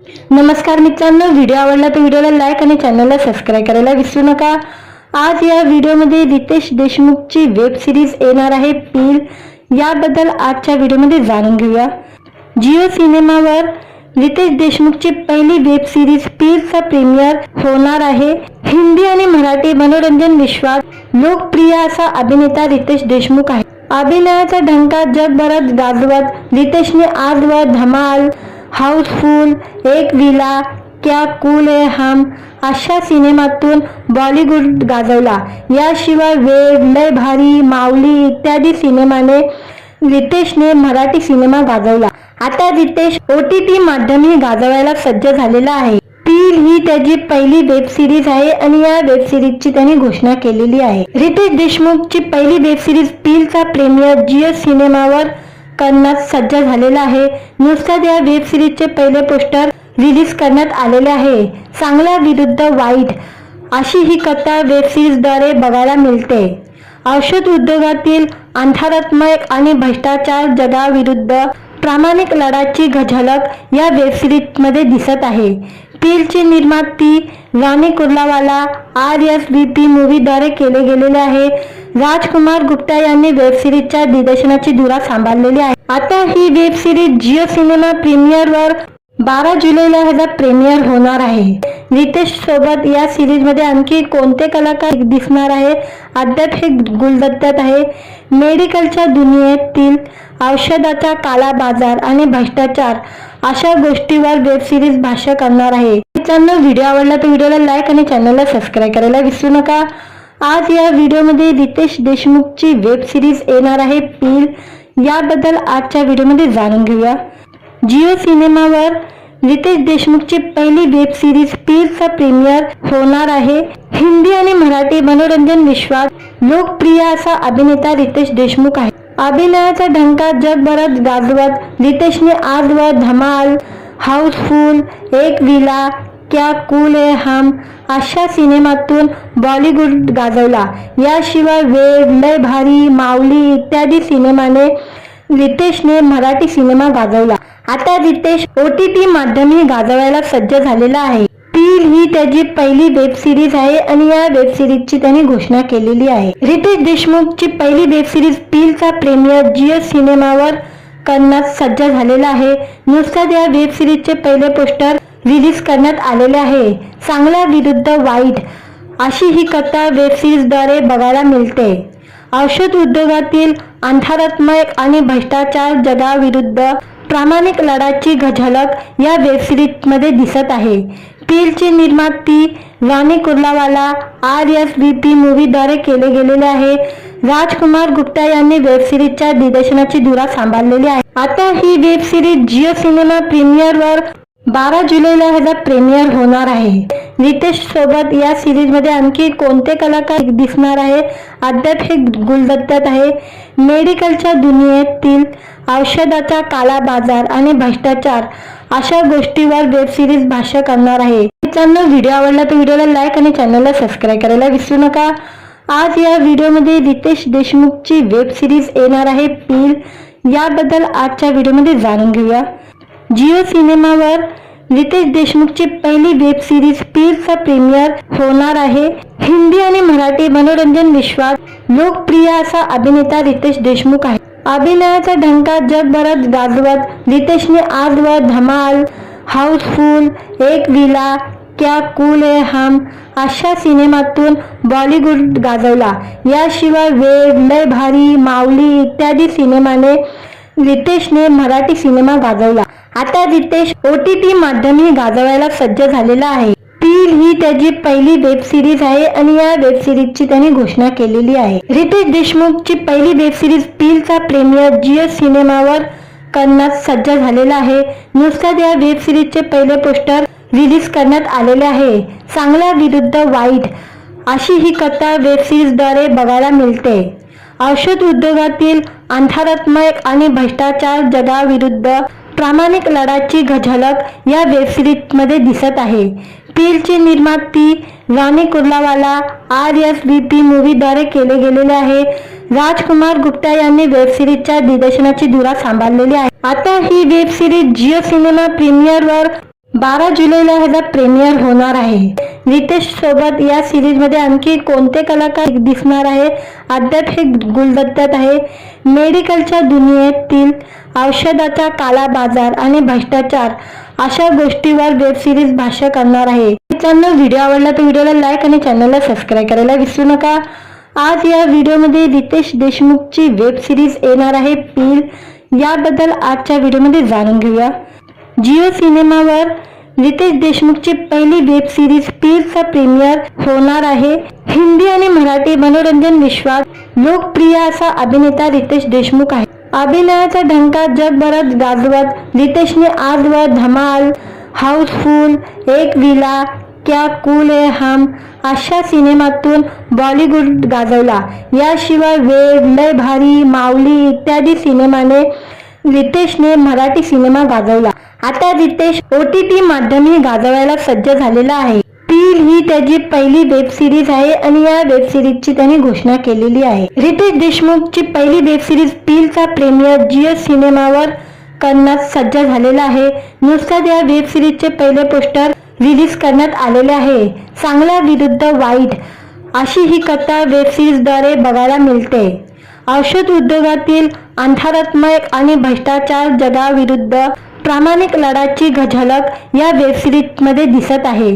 नमस्कार मित्रांनो, व्हिडिओ आवडला तर व्हिडिओला लाईक आणि चॅनलला सबस्क्राईब करायला विसरू नका। आज या व्हिडिओमध्ये रितेश देशमुखची वेब सिरीज येणार आहे पील, याबद्दल आजच्या व्हिडिओमध्ये जाणून घेऊया। जिओ सिनेमावर रितेश देशमुखची पहिली वेब सिरीज पीलचा प्रीमियर होणार आहे। हिंदी आणि मराठी मनोरंजन विश्वात लोकप्रिय असा अभिनेता रितेश देशमुख आहे। अभिनयाचा डंका जगभरात गाजवत रितेशने आजवर धमाल, हाऊसफुल, एक विला, क्या कूल है हम अशा सिनेमातून बॉलिवूड गाजवला। याशिवाय वेड, लय भारी, माऊली इत्यादी सिनेमाने रितेशने मराठी सिनेमा गाजवला। आता रितेश OTT माध्यमही गाजवायला सज्ज झालेला आहे। पील ही त्याची पहिली वेब सिरीज आहे आणि या वेब सिरीजची त्यांनी घोषणा केलेली आहे। रितेश देशमुखची पहिली वेब सिरीज पीलचा प्रीमियर जिओ सिनेमावर करण्यात सज्ज झालेला आहे। नुकताच या वेब सिरीजचे पहिले पोस्टर रिलीज करण्यात आलेले आहे। चांगला विरुद्ध वाईट अशी ही कथा वेब सिरीजद्वारे बघायला मिळते। औषध उद्योगातील अंधारात्मक आणि भ्रष्टाचार जगाविरुद्ध प्रामाणिक लढ्याची झलक या वेब सिरीजमध्ये दिसत आहे। पीलची निर्मिती रानी कुर्लावाला RSVP मूवीद्वारे केले गेलेले आहे। राजकुमार गुप्ता यांनी वेब सिरीजच्या दिग्दर्शनाची धुरा सांभाळलेली आहे। आता ही वेब सिरीज जिओ सिनेमा प्रीमियरवर 12 जुलैला प्रीमियर होणार आहे। रितेश सोबत या सिरीज मध्ये आणखी कोणते कलाकार दिसणार आहे अद्याप हे गुलदस्त्यात आहे। मेडिकलच्या दुनियेतील औषधाचा काला बाजार आणि भ्रष्टाचार अशा गोष्टीवर वेब सिरीज भाष्य करणार आहे। मित्रांनो, व्हिडिओ आवडला तर व्हिडिओला लाईक आणि चॅनलला सबस्क्राईब करायला विसरू नका। आज या व्हिडिओमध्ये रितेश देशमुखची वेब सिरीज येणार आहे पील, याबद्दल आजच्या व्हिडिओमध्ये जाणून घेऊया। जिओ सिनेमावर रितेश देशमुखची पहिली वेब सिरीज पीलचा प्रीमियर होणार आहे। हिंदी आणि मराठी मनोरंजन विश्वात लोकप्रिय असा अभिनेता रितेश देशमुख आहे। अभिनयाचा डंका जगभरात गाजवत रितेशने आजवर धमाल, हाऊसफुल, एक विला, क्या कूल है हम अशा सिनेमातून बॉलिवूड गाजवला। याशिवाय वेड, लय भारी, माऊली इत्यादी सिनेमाने रितेशने मराठी सिनेमा गाजवला। आता रितेश OTT माध्यमही गाजवायला सज्ज झालेला आहे। पील ही त्याची पहिली वेब सिरीज आहे आणि या वेब सिरीजची त्यांनी घोषणा केलेली आहे। रितेश देशमुखची पहिली वेब सिरीज पीलचा प्रीमियर जिओ सिनेमावर करण्यात सज्ज झालेला आहे। नुकताच या वेब सिरीजचे पहिले पोस्टर रिलीज करण्यात आलेले आहे। चांगला विरुद्ध वाईट अशी ही कथा वेब सिरीजद्वारे बघायला मिळते। औषध उद्योगातील अंधारात्मक आणि भ्रष्टाचार जगाविरुद्ध प्रामाणिक लढ्याची झलक या वेब सिरीजमध्ये दिसत आहे। पीलची निर्मिती रानी कुर्लावाला RSVP मूवीद्वारे केले गेलेले आहे। राजकुमार गुप्ता यांनी वेब सिरीजच्या दिग्दर्शनाची धुरा सांभाळलेली आहे। आता ही वेब सिरीज जिओ सिनेमा प्रीमियरवर 12 जुलैला प्रीमियर होणार आहे। रितेश सोबत या सिरीज मध्ये आणखी कोणते कलाकार दिसणार आहे अद्याप हे गुलदस्त्यात आहे। मेडिकलच्या दुनियेतील औषधाचा काला बाजार आणि भ्रष्टाचार अशा गोष्टीवर वेब सिरीज भाष्य करणार आहे। मित्रांनो, व्हिडिओ आवडला तर व्हिडिओला लाईक आणि चॅनलला सबस्क्राईब करायला विसरू नका। आज या व्हिडिओमध्ये रितेश देशमुखची वेब सिरीज येणार आहे पील, याबद्दल आजच्या व्हिडिओमध्ये जाणून घेऊया। जिओ सिनेमावर रितेश देशमुखची पहिली वेब सिरीज पीलचा प्रीमियर होणार आहे। हिंदी आणि मराठी मनोरंजन विश्वात लोकप्रिय असा अभिनेता रितेश देशमुख आहे। अभिनयाचा डंका जगभरात गाजवत रितेशने आजवर धमाल, हाऊसफुल, एक विला, क्या कूल है हम अशा सिनेमातून बॉलिवूड गाजवला। याशिवाय वेड, लय भारी, माऊली इत्यादी सिनेमाने रितेशने मराठी सिनेमा गाजवला। आता रितेश OTT माध्यमही गाजवायला सज्ज झालेला आहे। पील ही त्याची पहिली वेब सिरीज आहे आणि या वेब सिरीजची त्यांनी घोषणा केलेली आहे। रितेश देशमुखची पहिली वेब सिरीज पीलचा प्रीमियर जिओ सिनेमावर करण्यात सज्ज झालेला आहे। नुकताच या वेब सिरीजचे पहिले पोस्टर रिलीज करण्यात आलेले आहे। चांगला विरुद्ध वाईट अशी ही कथा वेब सिरीजद्वारे बघायला मिळते। औषध उद्योगातील अंधारात्मक आणि भ्रष्टाचार जगाविरुद्ध प्रामाणिक लढ्याची झलक या वेब सिरीजमध्ये दिसत आहे। पीलची निर्मिती रानी कुर्लावाला RSVP मूवीद्वारे केले गेलेले आहे। राजकुमार गुप्ता यांनी वेब सिरीजच्या दिग्दर्शनाची धुरा सांभाळलेली आहे। आता ही वेब सिरीज जिओ सिनेमा प्रीमियरवर 12 जुलैला ह्याचा प्रीमियर होणार आहे. रितेश सोबत या सिरीज मध्ये आणखी कोणते कलाकार दिसणार आहे अद्याप हे गुलदस्त्यात आहे. मेडिकलच्या दुनियेतील औषधाचा काला बाजार आणि भ्रष्टाचार अशा गोष्टीवर वेब सिरीज भाष्य करणार आहे. मित्रांनो, व्हिडिओ आवडला तर व्हिडिओला लाईक आणि चॅनलला सबस्क्राईब करायला विसरू नका. आज या व्हिडिओमध्ये रितेश देशमुखची वेब सिरीज येणार आहे पील, याबद्दल आजच्या व्हिडिओमध्ये जाणून घेऊया. जिओ सिनेमावर रितेश देशमुखची पहिली वेब सिरीज पीलचा प्रीमियर होणार आहे. हिंदी आणि मराठी मनोरंजन विश्वात लोकप्रिय असा अभिनेता रितेश देशमुख आहे. अभिनयाचा ढंका जगभरात गाजवत रितेशने आजवर धमाल, हाऊसफुल, एक विला, क्या कूल है हम अशा सिनेमातून बॉलिवूड गाजवला. याशिवाय वेड, लय भारी, माऊली इत्यादी सिनेमाने रितेशने मराठी सिनेमा गाजवला. आता रितेश OTT माध्यमही गाजवायला सज्ज झालेला आहे. पील ही त्याची पहिली वेब सिरीज आहे आणि या वेब सिरीजची त्यांनी घोषणा केलेली आहे. रितेश देशमुखची पहिली वेब सिरीज पीलचा प्रीमियर जिओ सिनेमावर करण्यास सज्ज झालेला आहे. नुकताच या वेब सिरीजचे पहिले पोस्टर रिलीज करण्यात आलेले आहे. चांगला विरुद्ध वाईट अशी ही कथा वेब सिरीजद्वारे बघायला मिळते. औषध उद्योगातील अंधारात्मक आणि भ्रष्टाचार जगाविरुद्ध प्रामाणिक लढ्याची झलक या वेब सिरीजमध्ये दिसत आहे.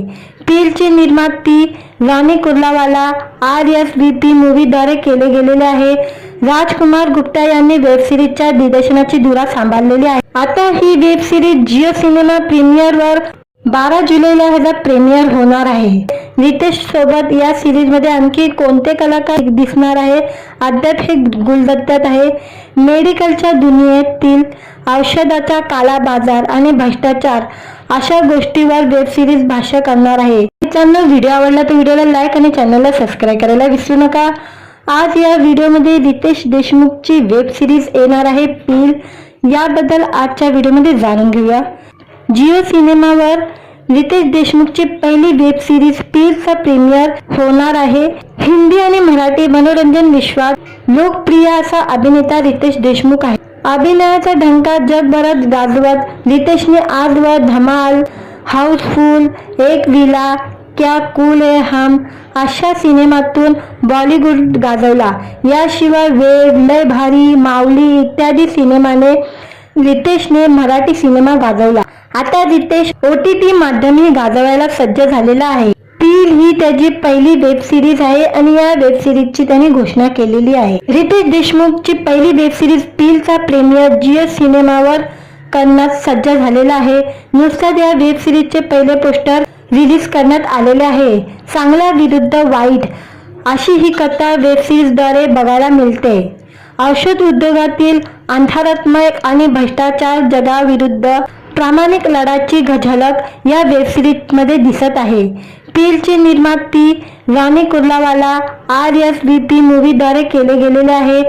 पीलचे निर्माती रानी कुर्लावाला RSVP मूवीद्वारे केले गेलेले आहे. राजकुमार गुप्ता यांनी वेब सिरीजच्या दिग्दर्शनाची धुरा सांभाळलेली आहे. आता ही वेब सिरीज जिओ सिनेमा प्रीमियरवर 12 जुलैला ह्याचा प्रीमियर होणार आहे. रितेश सोबत या सिरीज मध्ये आणखी कोणते कलाकार दिसणार आहे अद्याप हे गुलदस्त्यात आहे. मेडिकलच्या दुनियेतील औषधाचा काला बाजार आणि भ्रष्टाचार अशा गोष्टीवर वेब सिरीज भाष्य करणार आहे. मित्रांनो, व्हिडिओ आवडला तर व्हिडिओला लाईक आणि चॅनलला सबस्क्राईब करायला विसरू नका. आज या व्हिडिओमध्ये रितेश देशमुखची वेब सिरीज येणार आहे पील, याबद्दल आजच्या व्हिडिओमध्ये जाणून घेऊया. जिओ सिनेमावर रितेश देशमुखची पहिली वेब सिरीज पीलचा प्रीमियर होणार आहे. हिंदी आणि मराठी मनोरंजन विश्वात लोकप्रिय असा अभिनेता रितेश देशमुख आहे. अभिनयाचा ढंका जगभरात गाजवत रितेशने आजवर धमाल, हाऊसफुल, एक विला, क्या कूल है हम अशा सिनेमातून बॉलिवूड गाजवला. याशिवाय वेड, लय भारी, माऊली इत्यादी सिनेमाने रितेशने मराठी सिनेमा गाजवला. आता रितेश OTT माध्यमही गाजवायला सज्ज झालेला आहे. पील ही त्याची पहिली वेब सिरीज आहे आणि या वेब सिरीजची त्यांनी घोषणा केलेली आहे. रितेश देशमुखची पहिली वेब सिरीज पीलचा प्रीमियर जिओ सिनेमावर करण्यास सज्ज झालेला आहे. नुकताच या वेब सिरीजचे पहिले पोस्टर रिलीज करण्यात आलेले आहे. चांगला विरुद्ध वाईट अशी ही कथा वेब सिरीजद्वारे बघायला मिळते. औषध उद्योगातील अंधारात्मक आणि भ्रष्टाचार जगाविरुद्ध प्रामाणिक लढ्याची झलक या वेब सिरीजमध्ये दिसत आहे. पीलचे निर्माती रानी कुर्लावाला RSVP मूवीद्वारे केले गेलेले आहे.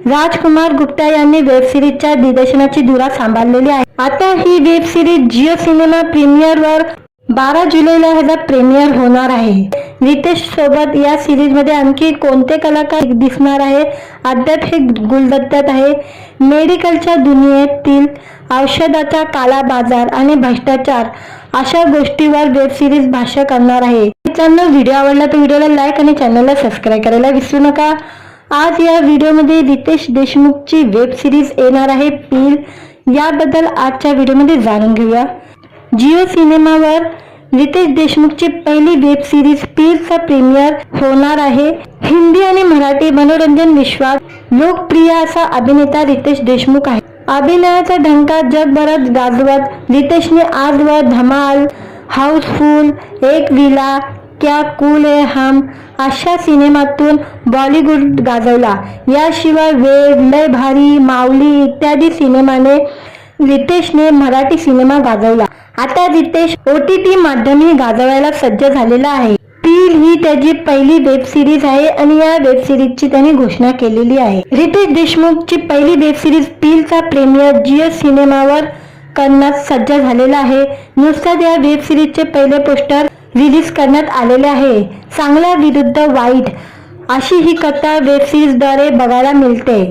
राजकुमार गुप्ता यांनी वेब सिरीजच्या दिग्दर्शनाची धुरा सांभाळलेली आहे. आता ही वेब सिरीज जिओ सिनेमा प्रीमियरवर 12 जुलैला ह्याचा प्रीमियर होणार आहे. रितेश सोबत या सिरीज मध्ये आणखी कोणते कलाकार दिसणार आहे अद्याप हे गुलदस्त्यात आहे. मेडिकलच्या दुनियेतील औषधाचा काला बाजार आणि भ्रष्टाचार अशा गोष्टीवर वेब सिरीज भाष्य करणार आहे. मित्रांनो, व्हिडिओ आवडला तर व्हिडिओला लाईक आणि चॅनलला सबस्क्राईब करायला विसरू नका. आज या व्हिडिओमध्ये रितेश देशमुखची वेब सिरीज येणार आहे पील, याबद्दल आजच्या व्हिडिओमध्ये जाणून घेऊया. जिओ सिनेमावर रितेश देशमुखची पहिली वेब सिरीज पीलचा प्रीमियर होणार आहे. हिंदी आणि मराठी मनोरंजन विश्वात लोकप्रिय असा अभिनेता रितेश देशमुख आहे. अभिनयाचा ढंका जगभरात गाजवत रितेशने आजवर धमाल, हाऊसफुल, एक विला, क्या कूल है हम अशा सिनेमातून बॉलिवूड गाजवला. याशिवाय वेड, लय भारी, माऊली इत्यादी सिनेमाने रितेशने मराठी सिनेमा गाजवला. आता रितेश OTT माध्यमही गाजवायला सज्ज झालेला आहे. पील ही त्याची पहिली वेब सिरीज आहे आणि या वेब सिरीजची त्यांनी घोषणा केलेली आहे. रितेश देशमुखची पहिली वेब सिरीज पीलचा प्रीमियर जिओ सिनेमावर करण्यास सज्ज झालेला आहे. नुकताच या वेब सिरीजचे पहिले पोस्टर रिलीज करण्यात आलेले आहे. चांगला विरुद्ध वाईट अशी ही कथा वेब सिरीजद्वारे बघायला मिळते.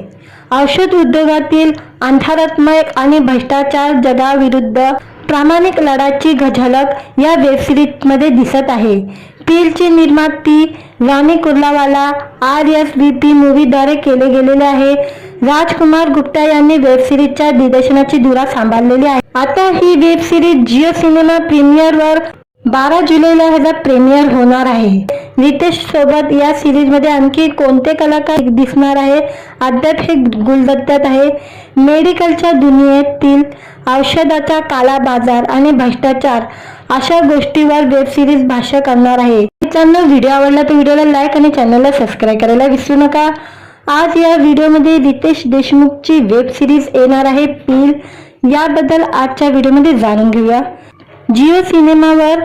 औषध उद्योगातील अंधारात्मक आणि भ्रष्टाचार जगाविरुद्ध प्रामाणिक लढाची झलक या वेब सिरीज मध्ये दिसत आहे. पीलची निर्मिती राणी कुर्लावाला RSVP मूव्हीद्वारे केले गेलेले आहे. राजकुमार गुप्ता यांनी वेब सिरीजच्या दिग्दर्शनाची धुरा सांभाळलेली आहे. आता ही वेब सिरीज जिओ सिनेमा प्रीमियरवर 12 जुलैला ह्याचा प्रीमियर होणार आहे. रितेश सोबत या सिरीज मध्ये आणखी कोणते कलाकार दिसणार आहे अद्याप हे गुलदस्त्यात आहे. मेडिकलच्या दुनियेतील औषधाचा काला बाजार आणि भ्रष्टाचार अशा गोष्टीवर वेब सिरीज भाष्य करणार आहे. मित्रांनो, व्हिडिओ आवडला तर व्हिडिओला लाईक आणि चॅनलला सबस्क्राईब करायला विसरू नका. आज या व्हिडिओमध्ये रितेश देशमुखची वेब सिरीज येणार आहे पील, याबद्दल आजच्या व्हिडिओमध्ये जाणून घेऊया. जिओ सिनेमावर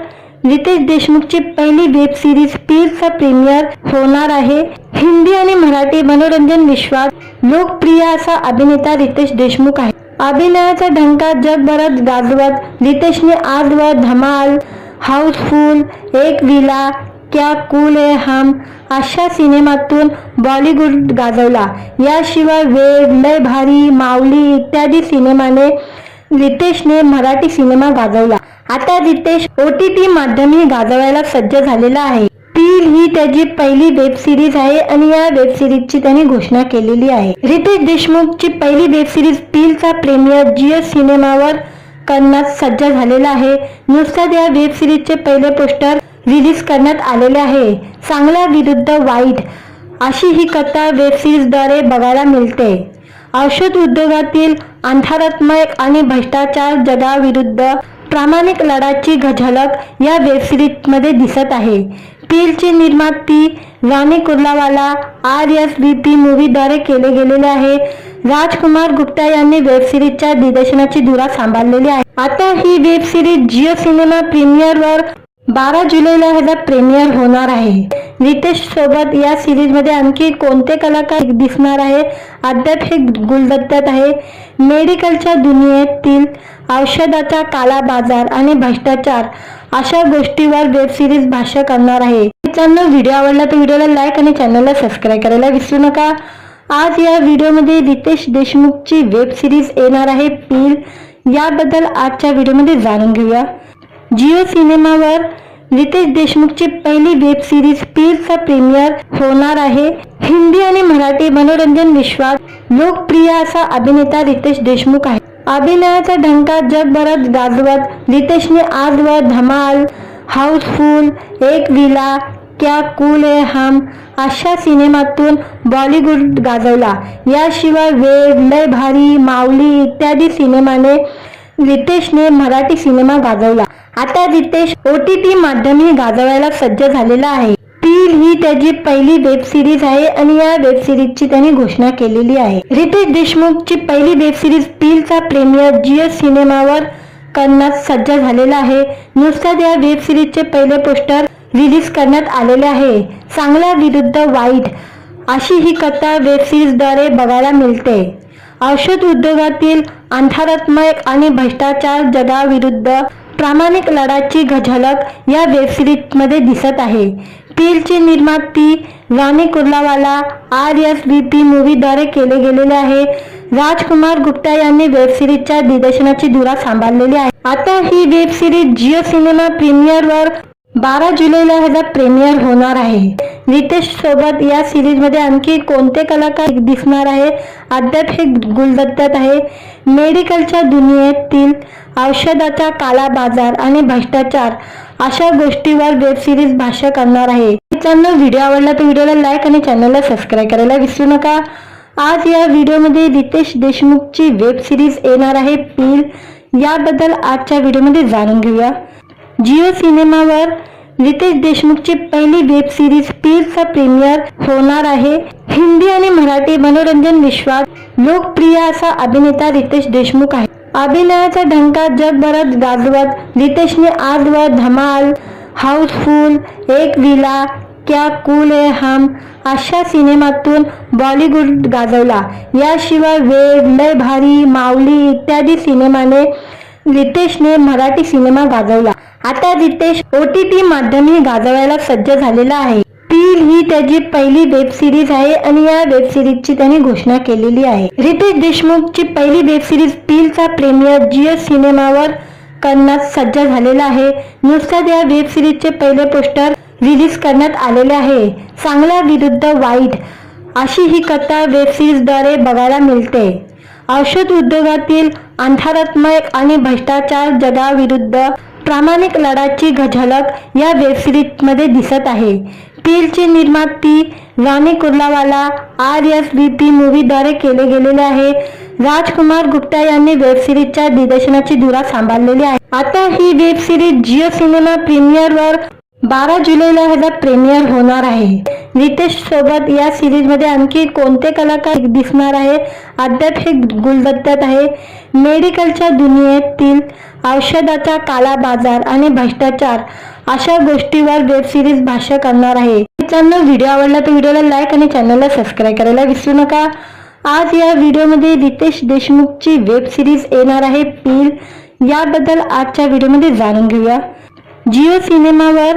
रितेश देशमुखची पहिली वेब सिरीज पीलचा प्रीमियर होणार आहे. हिंदी आणि मराठी मनोरंजन विश्वात लोकप्रिय असा अभिनेता रितेश देशमुख आहे. अभिनयाचा ढंका जगभरात गाजवत रितेशने आजवर धमाल, हाऊसफुल, एक विला, क्या कूल है हम अशा सिनेमातून बॉलिवूड गाजवला. याशिवाय वेड, लय भारी, माऊली इत्यादी सिनेमाने रितेशने मराठी सिनेमा गाजवला. आता रितेश OTT माध्यमही गाजवायला सज्ज झालेला आहे. पील ही त्याची पहिली वेब सिरीज आहे आणि या वेब सिरीजची त्यांनी घोषणा केलेली आहे. रितेश देशमुखची पहिली वेब सिरीज पीलचा प्रीमियर जिओ सिनेमावर करण्यास सज्ज झालेला आहे. नुकताच या वेब सिरीजचे पहिले पोस्टर रिलीज करण्यात आलेले आहे. चांगला विरुद्ध वाईट अशी ही कथा वेब सिरीजद्वारे बघायला मिळते. औषध उद्योगातील अंधारात्मक आणि भ्रष्टाचार जगाविरुद्ध प्रामाणिक लढाची झलक या वेब सिरीज मध्ये दिसत आहे. पीलची निर्मिती राणी कुर्लावाला RSVP मूव्हीद्वारे केले गेलेले आहे. राजकुमार गुप्ता यांनी वेब सिरीजच्या दिग्दर्शनाची धुरा सांभाळलेली आहे. आता ही वेब सिरीज जिओ सिनेमा प्रीमियरवर 12 जुलैला ह्याचा प्रीमियर होणार आहे. रितेश सोबत या सिरीज मध्ये आणखी कोणते कलाकार दिसणार आहे अद्याप हे गुलदस्त्यात आहे. मेडिकलच्या दुनियेतील औषधाचा काला बाजार आणि भ्रष्टाचार अशा गोष्टीवर वेब सिरीज भाष्य करणार आहे. मित्रांनो, व्हिडिओ आवडला तर व्हिडिओला लाईक आणि चॅनलला सबस्क्राईब करायला विसरू नका. आज या व्हिडिओमध्ये रितेश देशमुखची वेब सिरीज येणार आहे पील, याबद्दल आजच्या व्हिडिओमध्ये जाणून घेऊया. जिओ सिनेमावर रितेश देशमुखची पहिली वेब सिरीज पीलचा प्रीमियर होणार आहे. हिंदी आणि मराठी मनोरंजन विश्वात लोकप्रिय असा अभिनेता रितेश देशमुख आहे. अभिनयाचा ढंका जगभरात गाजवत रितेशने आजवर धमाल, हाऊसफुल, एक विला, क्या कूल है हम अशा सिनेमातून बॉलिवूड गाजवला. याशिवाय वेड, लय भारी, माऊली इत्यादी सिनेमाने रितेशने मराठी सिनेमा गाजवला. आता रितेश OTT माध्यमही गाजवायला सज्ज झालेला आहे. पील ही त्याची पहिली वेब सिरीज आहे आणि या वेब सिरीजची त्यांनी घोषणा केलेली आहे. रितेश देशमुखची पहिली वेब सिरीज पीलचा प्रीमियर जिओ सिनेमावर करण्यास सज्ज झालेला आहे. नुकताच या वेब सिरीजचे पहिले पोस्टर रिलीज करण्यात आलेले आहे. चांगला विरुद्ध वाईट अशी ही कथा वेब सिरीजद्वारे बघायला मिळते. औषध उद्योगातील अंधारात्मक आणि भ्रष्टाचार जगाविरुद्ध प्रामाणिक लढाची झलक या वेब सिरीज मध्ये दिसत आहे. पीलची निर्मिती राणी कुर्लावाला RSVP मूव्हीद्वारे केले गेलेले आहे. राजकुमार गुप्ता यांनी वेब सिरीजच्या दिग्दर्शनाची धुरा सांभाळलेली आहे. आता ही वेब सिरीज जिओ सिनेमा प्रीमियरवर 12 जुलैला ह्याचा प्रीमियर होणार आहे. रितेश सोबत या सिरीज मध्ये आणखी कोणते कलाकार दिसणार आहे अद्याप हे गुलदस्त्यात आहे. मेडिकलच्या दुनियेतील औषधाचा काला बाजार आणि भ्रष्टाचार अशा गोष्टीवर वेब सिरीज भाष्य करणार आहे. मित्रांनो, व्हिडिओ आवडला तर व्हिडिओला लाईक आणि चॅनलला सबस्क्राईब करायला विसरू नका. आज या व्हिडिओमध्ये रितेश देशमुखची वेब सिरीज येणार आहे पील, याबद्दल आजच्या व्हिडिओमध्ये जाणून घेऊया. जिओ सिनेमावर रितेश देशमुखची पहिली वेब सिरीज पीलचा प्रीमियर होणार आहे. हिंदी आणि मराठी मनोरंजन विश्वात लोकप्रिय असा अभिनेता रितेश देशमुख आहे. अभिनयाचा ढंका जगभरात गाजवत रितेशने आजवर धमाल, हाऊसफुल, एक विला, क्या कूल है हम अशा सिनेमातून बॉलिवूड गाजवला. याशिवाय वेड, लय भारी, माऊली इत्यादी सिनेमाने रितेशने मराठी सिनेमा गाजवला. आता रितेश OTT माध्यमही गाजवायला सज्ज झालेला आहे. पील ही त्याची पहिली वेब सिरीज आहे आणि या वेब सिरीजची त्यांनी घोषणा केलेली आहे. रितेश देशमुखची पहिली वेब सिरीज पीलचा प्रीमियर जिओ सिनेमावर करण्यास सज्ज झालेला आहे. नुकताच या वेब सिरीजचे पहिले पोस्टर रिलीज करण्यात आलेले आहे. चांगला विरुद्ध वाईट अशी ही कथा वेब सिरीजद्वारे बघायला मिळते. औषध उद्योगातील अंधारात्मक आणि भ्रष्टाचार जगाविरुद्ध प्रामाणिक लढ्याची झलक या वेब सिरीजमध्ये दिसत आहे. पीलची निर्माती राणी कुर्लावाला RSVP मूव्हीद्वारे केले गेलेले आहे. राजकुमार गुप्ता यांनी वेब सिरीजच्या दिग्दर्शनाची धुरा सांभाळलेली आहे. आता ही वेब सिरीज जिओ सिनेमा प्रीमियरवर 12 जुलैला ह्याचा प्रीमियर होणार आहे. रितेश सोबत या सिरीज मध्ये आणखी कोणते कलाकार दिसणार आहे अद्याप हे गुलदस्त्यात आहे. मेडिकलच्या दुनियेतील औषधाचा काला बाजार आणि भ्रष्टाचार अशा गोष्टीवर वेब सिरीज भाष्य करणार आहे. मित्रांनो, व्हिडिओ आवडला तर व्हिडिओला लाईक आणि चॅनलला सबस्क्राईब करायला विसरू नका. आज या व्हिडिओमध्ये रितेश देशमुखची वेब सिरीज येणार आहे पील, याबद्दल आजच्या व्हिडिओमध्ये जाणून घेऊया. जिओ सिनेमावर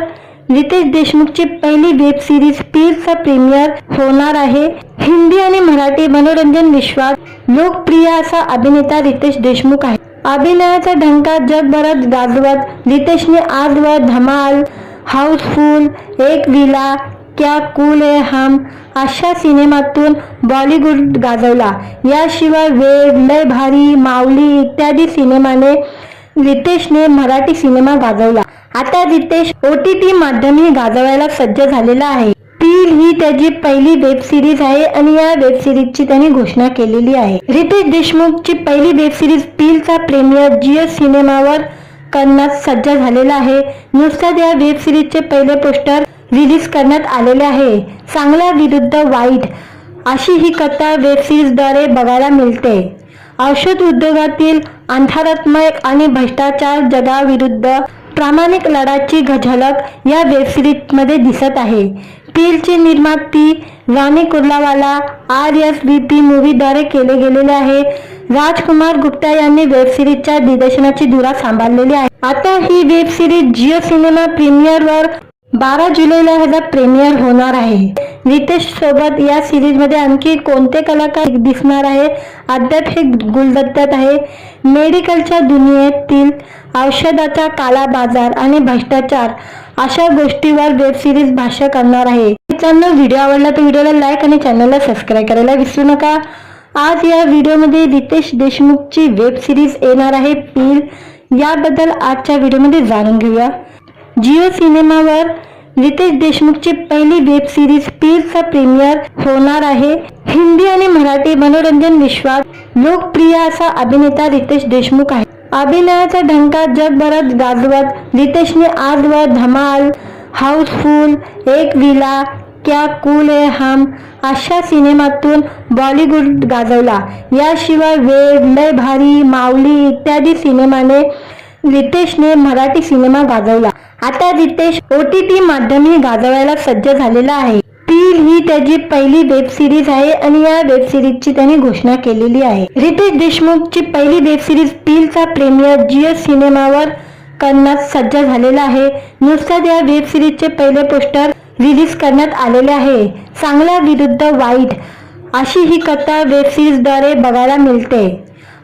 रितेश देशमुखची पहिली वेब सिरीज पीलचा प्रीमियर होणार आहे. हिंदी आणि मराठी मनोरंजन विश्वात लोकप्रिय असा अभिनेता रितेश देशमुख आहे. अभिनयाचा ढंका जगभरात गाजवत रितेशने आजवर धमाल, हाऊसफुल, एक विला, क्या कूल है हम अशा सिनेमातून बॉलिवूड गाजवला. याशिवाय वेड, लय भारी, माऊली इत्यादी सिनेमाने रितेशने मराठी सिनेमा गाजवला. आता रितेश OTT माध्यमही गाजवायला सज्ज झालेला आहे. पील ही त्याची पहिली वेब सिरीज आहे आणि या वेब सिरीजची त्यांनी घोषणा केलेली आहे. रितेश देशमुखची पहिली वेब सिरीज पीलचा प्रीमियर जिओ सिनेमावर करण्यास सज्ज झालेला आहे. नुकताच या वेब सिरीजचे पहिले पोस्टर रिलीज करण्यात आलेले आहे. चांगला विरुद्ध वाईट अशी ही कथा वेब सिरीजद्वारे बघायला मिळते. औषध उद्योगातील अंधारात्मक आणि भ्रष्टाचार जगाविरुद्ध प्रामाणिक लढ्याची झलक या वेब सिरीजमध्ये दिसत आहे. पीलची निर्माती राणी कुर्लावाला RSVP मूव्हीद्वारे केले गेलेले आहे. राजकुमार गुप्ता यांनी वेब सिरीजच्या दिग्दर्शनाची धुरा सांभाळलेली आहे. आता ही वेब सिरीज जिओ सिनेमा प्रीमियरवर 12 जुलैला ह्याचा प्रीमियर होणार आहे. रितेश सोबत या सिरीज मध्ये आणखी कोणते कलाकार दिसणार आहे अद्याप हे गुलदस्त्यात आहे. मेडिकलच्या दुनियेतील औषधाचा काला बाजार आणि भ्रष्टाचार अशा गोष्टीवर वेब सिरीज भाष्य करणार आहे. मित्रांनो, व्हिडिओ आवडला तर व्हिडिओला लाईक आणि चॅनलला सबस्क्राईब करायला विसरू नका. आज या व्हिडिओमध्ये रितेश देशमुखची वेब सिरीज येणार आहे पील, याबद्दल आजच्या व्हिडिओमध्ये जाणून घेऊया. जिओ सिनेमावर रितेश देशमुखची पहिली वेब सिरीज पीलचा प्रीमियर होणार आहे. हिंदी आणि मराठी मनोरंजन विश्वात लोकप्रिय असा अभिनेता रितेश देशमुख आहे. अभिनयाचा ढंका जगभरात गाजवत रितेशने आजवर धमाल, हाऊसफुल, एक विला, क्या कूल है हम अशा सिनेमातून बॉलिवूड गाजवला. याशिवाय वेड, लय भारी, माऊली इत्यादी सिनेमाने रितेशने मराठी सिनेमा गाजवला. आता रितेश OTT माध्यमही गाजवायला सज्ज झालेला आहे. पील ही त्याची पहिली वेब सिरीज आहे आणि या वेब सिरीजची त्यांनी घोषणा केलेली आहे. रितेश देशमुखची पहिली वेब सिरीज पीलचा प्रीमियर जिओ सिनेमावर करण्यास सज्ज झालेला आहे. नुकताच या वेब सिरीजचे पहिले पोस्टर रिलीज करण्यात आलेले आहे. चांगला विरुद्ध वाईट अशी ही कथा वेब सिरीजद्वारे बघायला मिळते.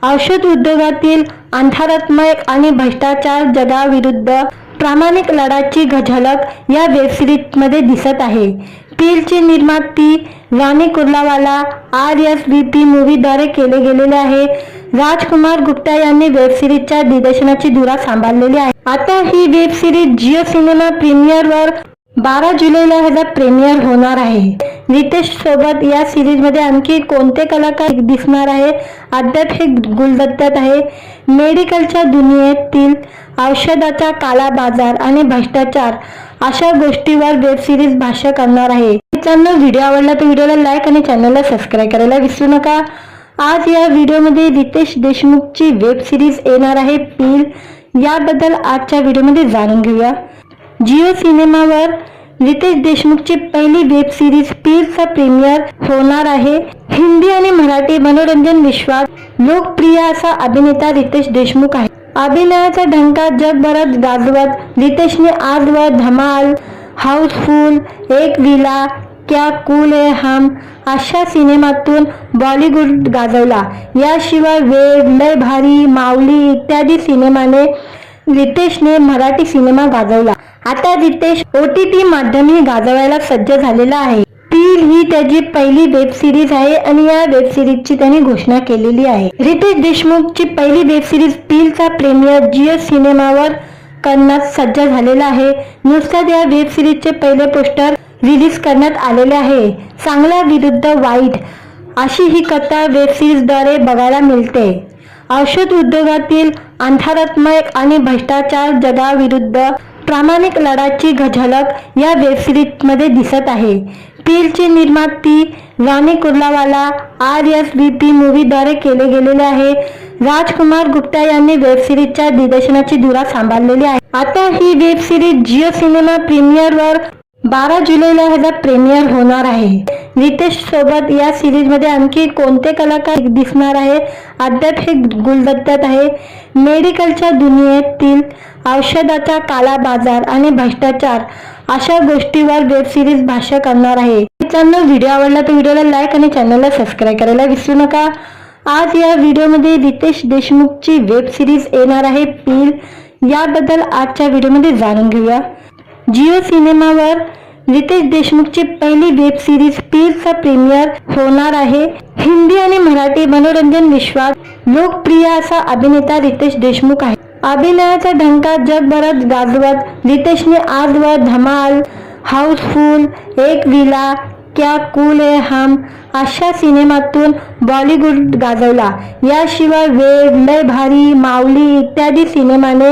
औषध उद्योगातील अंधारात्मक आणि भ्रष्टाचार जगाविरुद्ध प्रामाणिक लढ्याची झलक या वेब सिरीजमध्ये दिसत आहे. पीलची निर्माती राणी कुर्लावाला RSVP मूव्हीद्वारे केले गेलेले आहे. राजकुमार गुप्ता यांनी वेब सिरीजच्या दिग्दर्शनाची धुरा सांभाळलेली आहे. आता ही वेब सिरीज जिओ सिनेमा प्रीमियरवर 12 जुलैला ह्याचा प्रीमियर होणार आहे. रितेश सोबत या सिरीज मध्ये आणखी कोणते कलाकार दिसणार आहे अद्याप हे गुलदस्त्यात आहे. मेडिकलच्या दुनियेतील औषधाचा काला बाजार आणि भ्रष्टाचार अशा गोष्टीवर वेब सिरीज भाष्य करणार आहे. मित्रांनो, व्हिडिओ आवडला तर व्हिडिओला लाईक आणि चॅनलला सबस्क्राईब करायला विसरू नका. आज या व्हिडिओमध्ये रितेश देशमुखची वेब सिरीज येणार आहे पील, याबद्दल आजच्या व्हिडिओमध्ये जाणून घेऊया. जिओ सिनेमावर रितेश देशमुखची पहिली वेब सिरीज पीलचा प्रीमियर होणार आहे. हिंदी आणि मराठी मनोरंजन विश्वात लोकप्रिय असा अभिनेता रितेश देशमुख आहे. अभिनयाचा ढंका जगभरात गाजवत रितेशने आजवर धमाल, हाऊसफुल, एक विला, क्या कूल है हम अशा सिनेमातून बॉलिवूड गाजवला. याशिवाय वेड, लय भारी, माऊली इत्यादी सिनेमाने रितेशने मराठी सिनेमा गाजवला. आता रितेश OTT माध्यमही गाजवायला सज्ज झालेला आहे. पील ही त्याची पहिली वेब सिरीज आहे आणि या वेब सिरीजची त्याने घोषणा केलेली आहे. रितेश देशमुखची पहिली वेब सिरीज पीलचा प्रीमियर जिओ सिनेमावर करण्यास सज्ज झालेला आहे. नुकताच या वेब सिरीजचे पहिले पोस्टर रिलीज करण्यात आलेले आहे. चांगला विरुद्ध वाईट अशी ही कथा वेब सिरीजद्वारे बघायला मिळते. औषध उद्योगातील अंधारात्मक आणि भ्रष्टाचार जगाविरुद्ध प्रामाणिक लढ्याची झलक या वेब सिरीजमध्ये दिसत आहे. पीलची निर्माती राणी कुर्लावाला RSVP मूव्हीद्वारे केले गेलेले आहे. राजकुमार गुप्ता यांनी वेब सिरीजच्या दिग्दर्शनाची धुरा सांभाळलेली आहे. आता ही वेब सिरीज जिओ सिनेमा प्रीमियरवर 12 जुलैला ह्याचा प्रीमियर होणार आहे. रितेश सोबत या सिरीज मध्ये आणखी कोणते कलाकार दिसणार आहे अद्याप हे गुलदस्त्यात आहे. मेडिकलच्या दुनियेतील औषधाचा काळा बाजार आणि भ्रष्टाचार अशा गोष्टीवर वेब सिरीज भाष्य करणार आहे. मित्रांनो, व्हिडिओ आवडला तर व्हिडिओला लाईक आणि चॅनलला सबस्क्राईब करायला विसरू नका. आज या व्हिडिओमध्ये रितेश देशमुखची वेब सिरीज येणार आहे पील, याबद्दल आजच्या व्हिडिओमध्ये जाणून घेऊया. जिओ सिनेमावर रितेश देशमुखची पहिली वेब सिरीज पीलचा प्रीमियर होणार आहे. हिंदी आणि मराठी मनोरंजन विश्वात लोकप्रिय असा अभिनेता रितेश देशमुख आहे. अभिनयाचा ढंका जगभरात गाजवत रितेशने आजवर धमाल, हाऊसफुल, एक विला, क्या कूल है हम अशा सिनेमातून बॉलिवूड गाजवला. याशिवाय वेड, लय भारी, माऊली इत्यादी सिनेमाने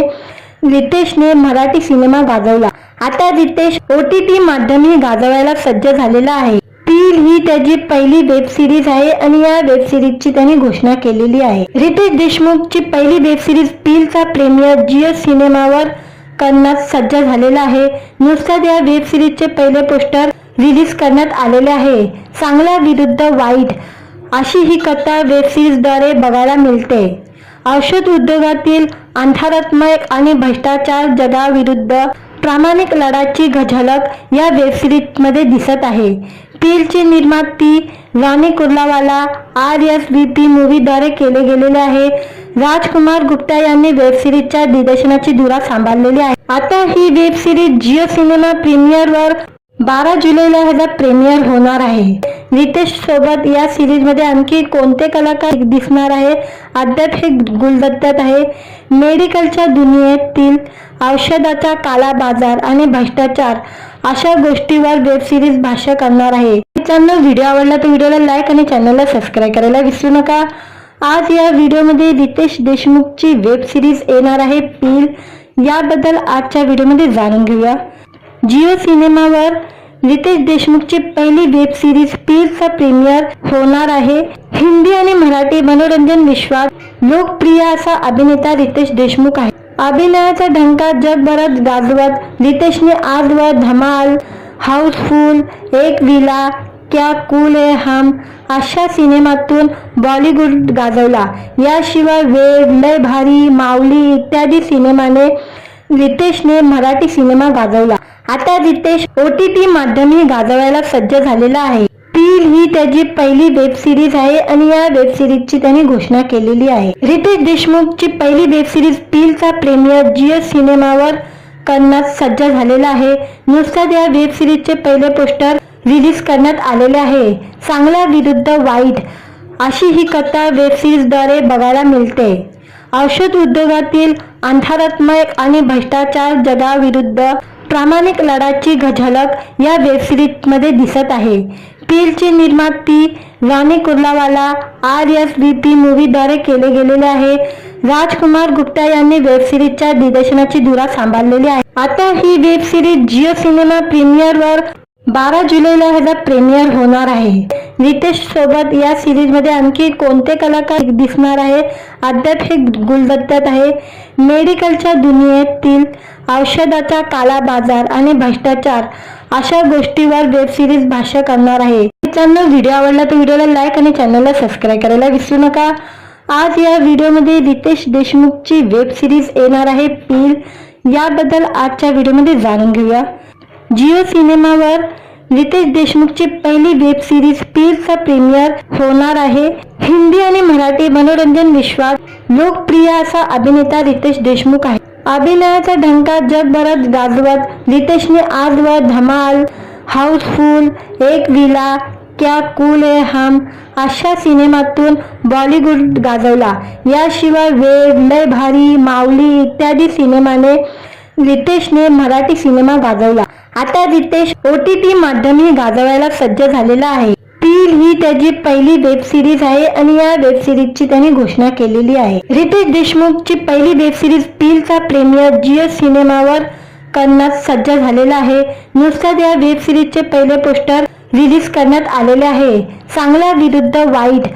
रितेशने मराठी सिनेमा गाजवला. आता रितेश OTT माध्यमही गाजवायला सज्ज झालेला आहे. पील ही त्याची पहिली वेब सिरीज आहे आणि या वेब सिरीजची त्याने घोषणा केलेली आहे. रितेश देशमुखची पहिली वेब सिरीज पीलचा प्रीमियर जिओ सिनेमावर करण्यास सज्ज झालेला आहे. नुकताच या वेब सिरीजचे पहिले पोस्टर रिलीज करण्यात आलेले आहे. चांगला विरुद्ध वाईट अशी ही कथा वेब सिरीजद्वारे बघायला मिळते. औषध उद्योगातील अंधारात्मक आणि भ्रष्टाचार जगाविरुद्ध प्रामाणिक लढ्याची झलक या वेब सिरीजमध्ये दिसत आहे. पीलची निर्माती राणी कुर्लावाला RSVP मूव्हीद्वारे केले गेलेले आहे. राजकुमार गुप्ता यांनी वेब सिरीजच्या दिग्दर्शनाची धुरा सांभाळलेली आहे. आता ही वेब सिरीज जिओ सिनेमा प्रीमियरवर 12 जुलैला ह्याचा प्रीमियर होणार आहे. रितेश सोबत या सिरीज मध्ये आणखी कोणते कलाकार दिसणार आहे अद्याप हे गुलदस्त्यात आहे. मेडिकलच्या दुनियेतील औषधाचा काळा बाजार आणि भ्रष्टाचार अशा गोष्टीवर वेब सिरीज भाष्य करणार आहे. मित्रांनो, व्हिडिओ आवडला तर व्हिडिओला लाईक आणि चॅनलला सबस्क्राईब करायला विसरू नका. आज या व्हिडिओमध्ये रितेश देशमुखची वेब सिरीज येणार आहे पील, याबद्दल आजच्या व्हिडिओमध्ये जाणून घेऊया. जिओ सिनेमावर रितेश देशमुखची पहिली वेब सिरीज पीलचा प्रीमियर होणार आहे. हिंदी आणि मराठी मनोरंजन विश्वात लोकप्रिय असा अभिनेता रितेश देशमुख आहे. अभिनयाचा ढंका जगभरात गाजवत रितेशने आजवर धमाल, हाऊसफुल, एक विला, क्या कूल है हम अशा सिनेमातून बॉलिवूड गाजवला. याशिवाय वेड, लय भारी, माऊली इत्यादी सिनेमाने रितेशने मराठी सिनेमा गाजवला. आता रितेश OTT माध्यमही गाजवायला सज्ज झालेला आहे. पील ही त्याची पहिली वेब सिरीज आहे आणि या वेब सिरीजची त्याने घोषणा केलेली आहे. रितेश देशमुखची पहिली वेब सिरीज पीलचा प्रीमियर जिओ सिनेमावर करण्यास सज्ज झालेला आहे. नुकताच या वेब सिरीजचे पहिले पोस्टर रिलीज करण्यात आलेले आहे. चांगला विरुद्ध वाईट अशी ही कथा वेब सिरीजद्वारे बघायला मिळते. औषध उद्योगातील अंधारात्मक आणि भ्रष्टाचार जगाविरुद्ध प्रामाणिक लढ्याची झलक या वेब सिरीजमध्ये दिसत आहे. पीलची निर्माती राणी कुर्लावाला RSVP मूव्हीद्वारे केले गेलेले आहे. राजकुमार गुप्ता यांनी वेब सिरीजच्या दिग्दर्शनाची धुरा सांभाळलेली आहे. आता ही वेब सिरीज जिओ सिनेमा प्रीमियरवर 12 जुलैला ह्याचा प्रीमियर होणार आहे. रितेश सोबत या सिरीज मध्ये आणखी कोणते कलाकार दिसणार आहे अद्याप हे गुलदस्त्यात आहे. मेडिकलच्या दुनियेतील औषधाचा काळा बाजार आणि भ्रष्टाचार अशा गोष्टीवर वेब सिरीज भाष्य करणार आहे. मित्रांनो, व्हिडिओ आवडला तर व्हिडिओला लाईक आणि चॅनलला सबस्क्राईब करायला विसरू नका. आज या व्हिडिओमध्ये रितेश देशमुखची वेब सिरीज येणार आहे पील, याबद्दल आजच्या व्हिडिओमध्ये जाणून घेऊया. जिओ सिनेमावर रितेश देशमुखची पहिली वेब सिरीज पीलचा प्रीमियर होणार आहे. हिंदी आणि मराठी मनोरंजन विश्वात लोकप्रिय असा अभिनेता रितेश देशमुख आहे. अभिनयाचा ढंका जगभरात गाजवत रितेशने आजवर धमाल, हाऊसफुल, एक विला, क्या कूल है हम अशा सिनेमातून बॉलिवूड गाजवला. याशिवाय वेड, लय भारी, माऊली इत्यादी सिनेमाने रितेशने मराठी सिनेमा गाजवला. आता रितेश OTT माध्यमही गाजवायला सज्ज झालेला आहे. पील ही त्याची पहिली वेब सिरीज आहे आणि या वेब सिरीजची त्याने घोषणा केलेली आहे. रितेश देशमुखची पहिली वेब सिरीज पीलचा प्रीमियर जिओ सिनेमावर करण्यास सज्ज झालेला आहे. नुकताच या वेब सिरीजचे पहिले पोस्टर रिलीज करण्यात आलेले आहे. चांगला विरुद्ध वाईट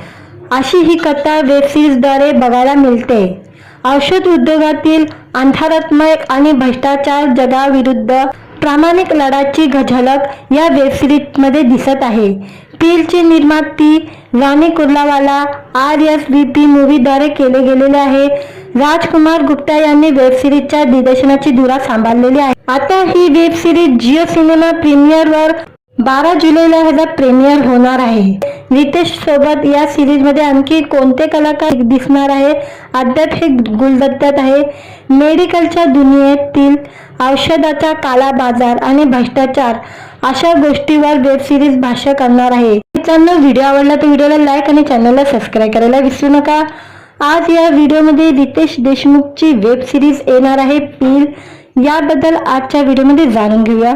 अशी ही कथा वेब सिरीजद्वारे बघायला मिळते. औषध उद्योगातील अंधारात्मक आणि भ्रष्टाचार जगाविरुद्ध प्रामाणिक लढ्याची झलक या वेब सिरीजमध्ये दिसत आहे. पीलची निर्मिती राणी कुर्लावाला RSVP मूव्हीद्वारे केले गेलेले आहे. राजकुमार गुप्ता यांनी वेब सिरीजच्या दिग्दर्शनाची धुरा सांभाळलेली आहे. आता ही वेब सिरीज जिओ सिनेमा प्रीमियरवर 12 जुलैला ह्याचा प्रीमियर होणार आहे. रितेश सोबत या सिरीज मध्ये आणखी कोणते कलाकार दिसणार आहे अद्याप हे गुलदस्त्यात आहे. मेडिकलच्या दुनियेतील औषधाचा काला बाजार आणि भ्रष्टाचार अशा गोष्टीवर वेब सिरीज भाष्य करणार आहे. मित्रांनो, व्हिडिओ आवडला तर व्हिडिओला लाईक आणि चॅनलला सबस्क्राईब करायला विसरू नका. आज या व्हिडिओमध्ये रितेश देशमुखची वेब सिरीज येणार आहे पील, याबद्दल आजच्या व्हिडिओमध्ये जाणून घेऊया.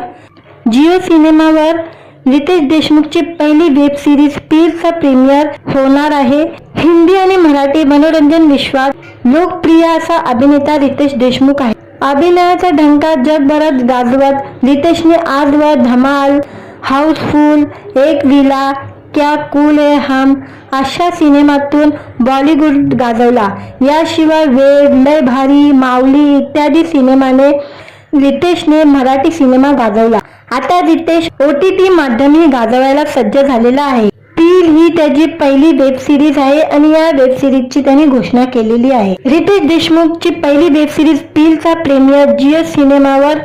जिओ सिनेमावर रितेश देशमुखची पहिली वेब सिरीज पीलचा प्रीमियर होणार आहे. हिंदी आणि मराठी मनोरंजन विश्वात लोकप्रिय असा अभिनेता रितेश देशमुख आहे. अभिनयाचा ढंका जगभरात गाजवत रितेशने आजवर धमाल, हाऊसफुल, एक विला, क्या कूल है हम अशा सिनेमातून बॉलिवूड गाजवला. याशिवाय वेड, लय भारी, माऊली इत्यादी सिनेमाने रितेशने मराठी सिनेमा गाजवला. आता रितेश OTT माध्यमही गाजवायला सज्ज झालेला आहे. पील ही त्याची पहिली वेब सिरीज आहे आणि या वेब सिरीजची त्याने घोषणा केलेली आहे. रितेश देशमुखची पहिली वेब सिरीज पीलचा प्रीमियर जिओ सिनेमावर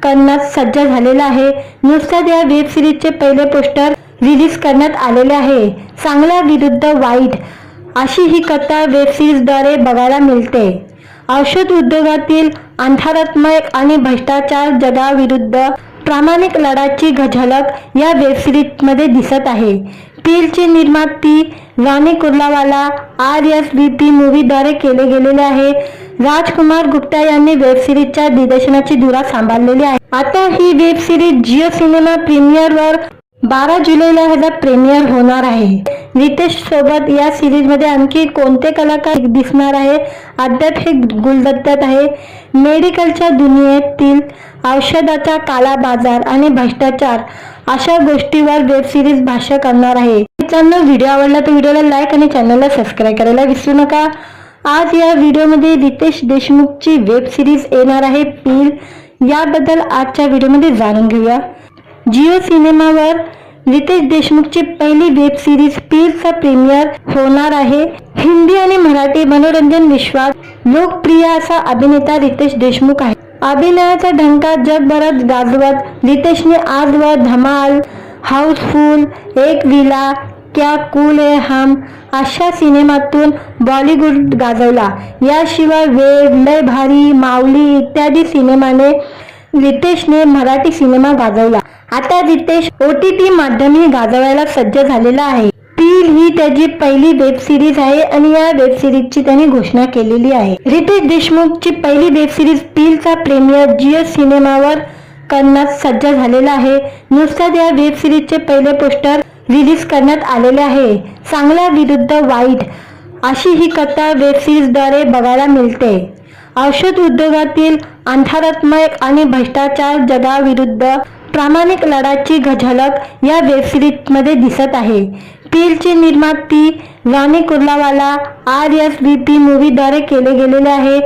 करण्यास सज्ज झालेला आहे. नुकताच या वेब सिरीजचे पहिले पोस्टर रिलीज करण्यात आलेले आहे. चांगला विरुद्ध वाईट अशी ही कथा वेब सिरीजद्वारे बघायला मिळते. औषध उद्योगातील अंधारात्मक आणि भ्रष्टाचार जगाविरुद्ध प्रामाणिक लढ्याची झलक या वेब सिरीजमध्ये दिसत आहे. पीलची निर्मिती राणी कुर्लावाला RSVP मूव्हीद्वारे केले गेलेले आहे. राजकुमार गुप्ता यांनी वेब सिरीजच्या दिग्दर्शनाची धुरा सांभाळलेली आहे. आता ही वेब सिरीज जिओ सिनेमा प्रीमियरवर 12 जुलैला ह्याचा प्रीमियर होणार आहे. रितेश सोबत या सिरीज मध्ये आणखी कोणते कलाकार दिसणार आहे अद्याप हे गुलदस्त्यात आहे. मेडिकलच्या दुनियेतील औषधाचा काला बाजार आणि भ्रष्टाचार अशा गोष्टीवर वेब सिरीज भाष्य करणार आहे. मित्रांनो, व्हिडिओ आवडला तर व्हिडिओला लाईक आणि चॅनलला सबस्क्राईब करायला विसरू नका. आज या व्हिडिओमध्ये रितेश देशमुखची वेब सिरीज येणार आहे पील, याबद्दल आजच्या व्हिडिओमध्ये जाणून घेऊया. जिओ सिनेमावर रितेश देशमुखची पहिली वेब सिरीज पीलचा प्रीमियर होणार आहे. हिंदी आणि मराठी मनोरंजन विश्वात लोकप्रिय असा अभिनेता रितेश देशमुख आहे. अभिनयाचा ढंका जगभरात गाजवत रितेशने आजवर धमाल, हाऊसफुल, एक विला, क्या कूल है हम अशा सिनेमातून बॉलिवूड गाजवला. याशिवाय वेड, लय भारी, माऊली इत्यादी सिनेमाने रितेशने मराठी सिनेमा गाजवला. आता रितेश OTT माध्यमही गाजवायला सज्ज झालेला आहे. पील ही त्याची पहिली वेब सिरीज आहे आणि या वेब सिरीजची त्याने घोषणा केलेली आहे. रितेश देशमुखची पहिली वेब सिरीज पीलचा प्रीमियर जिओ सिनेमावर करण्यास सज्ज झालेला आहे. नुकताच या वेब सिरीजचे पहिले पोस्टर रिलीज करण्यात आलेले आहे. चांगला विरुद्ध वाईट अशी ही कथा वेब सिरीजद्वारे बघायला मिळते. औषध उद्योगातील अंधारात्मक आणि भ्रष्टाचार जगाविरुद्ध प्रामाणिक लढ्याची झलक या वेब सिरीजमध्ये दिसत आहे. पीलची निर्मिती राणी कुर्लावाला RSVP मूव्हीद्वारे केले गेलेले आहे.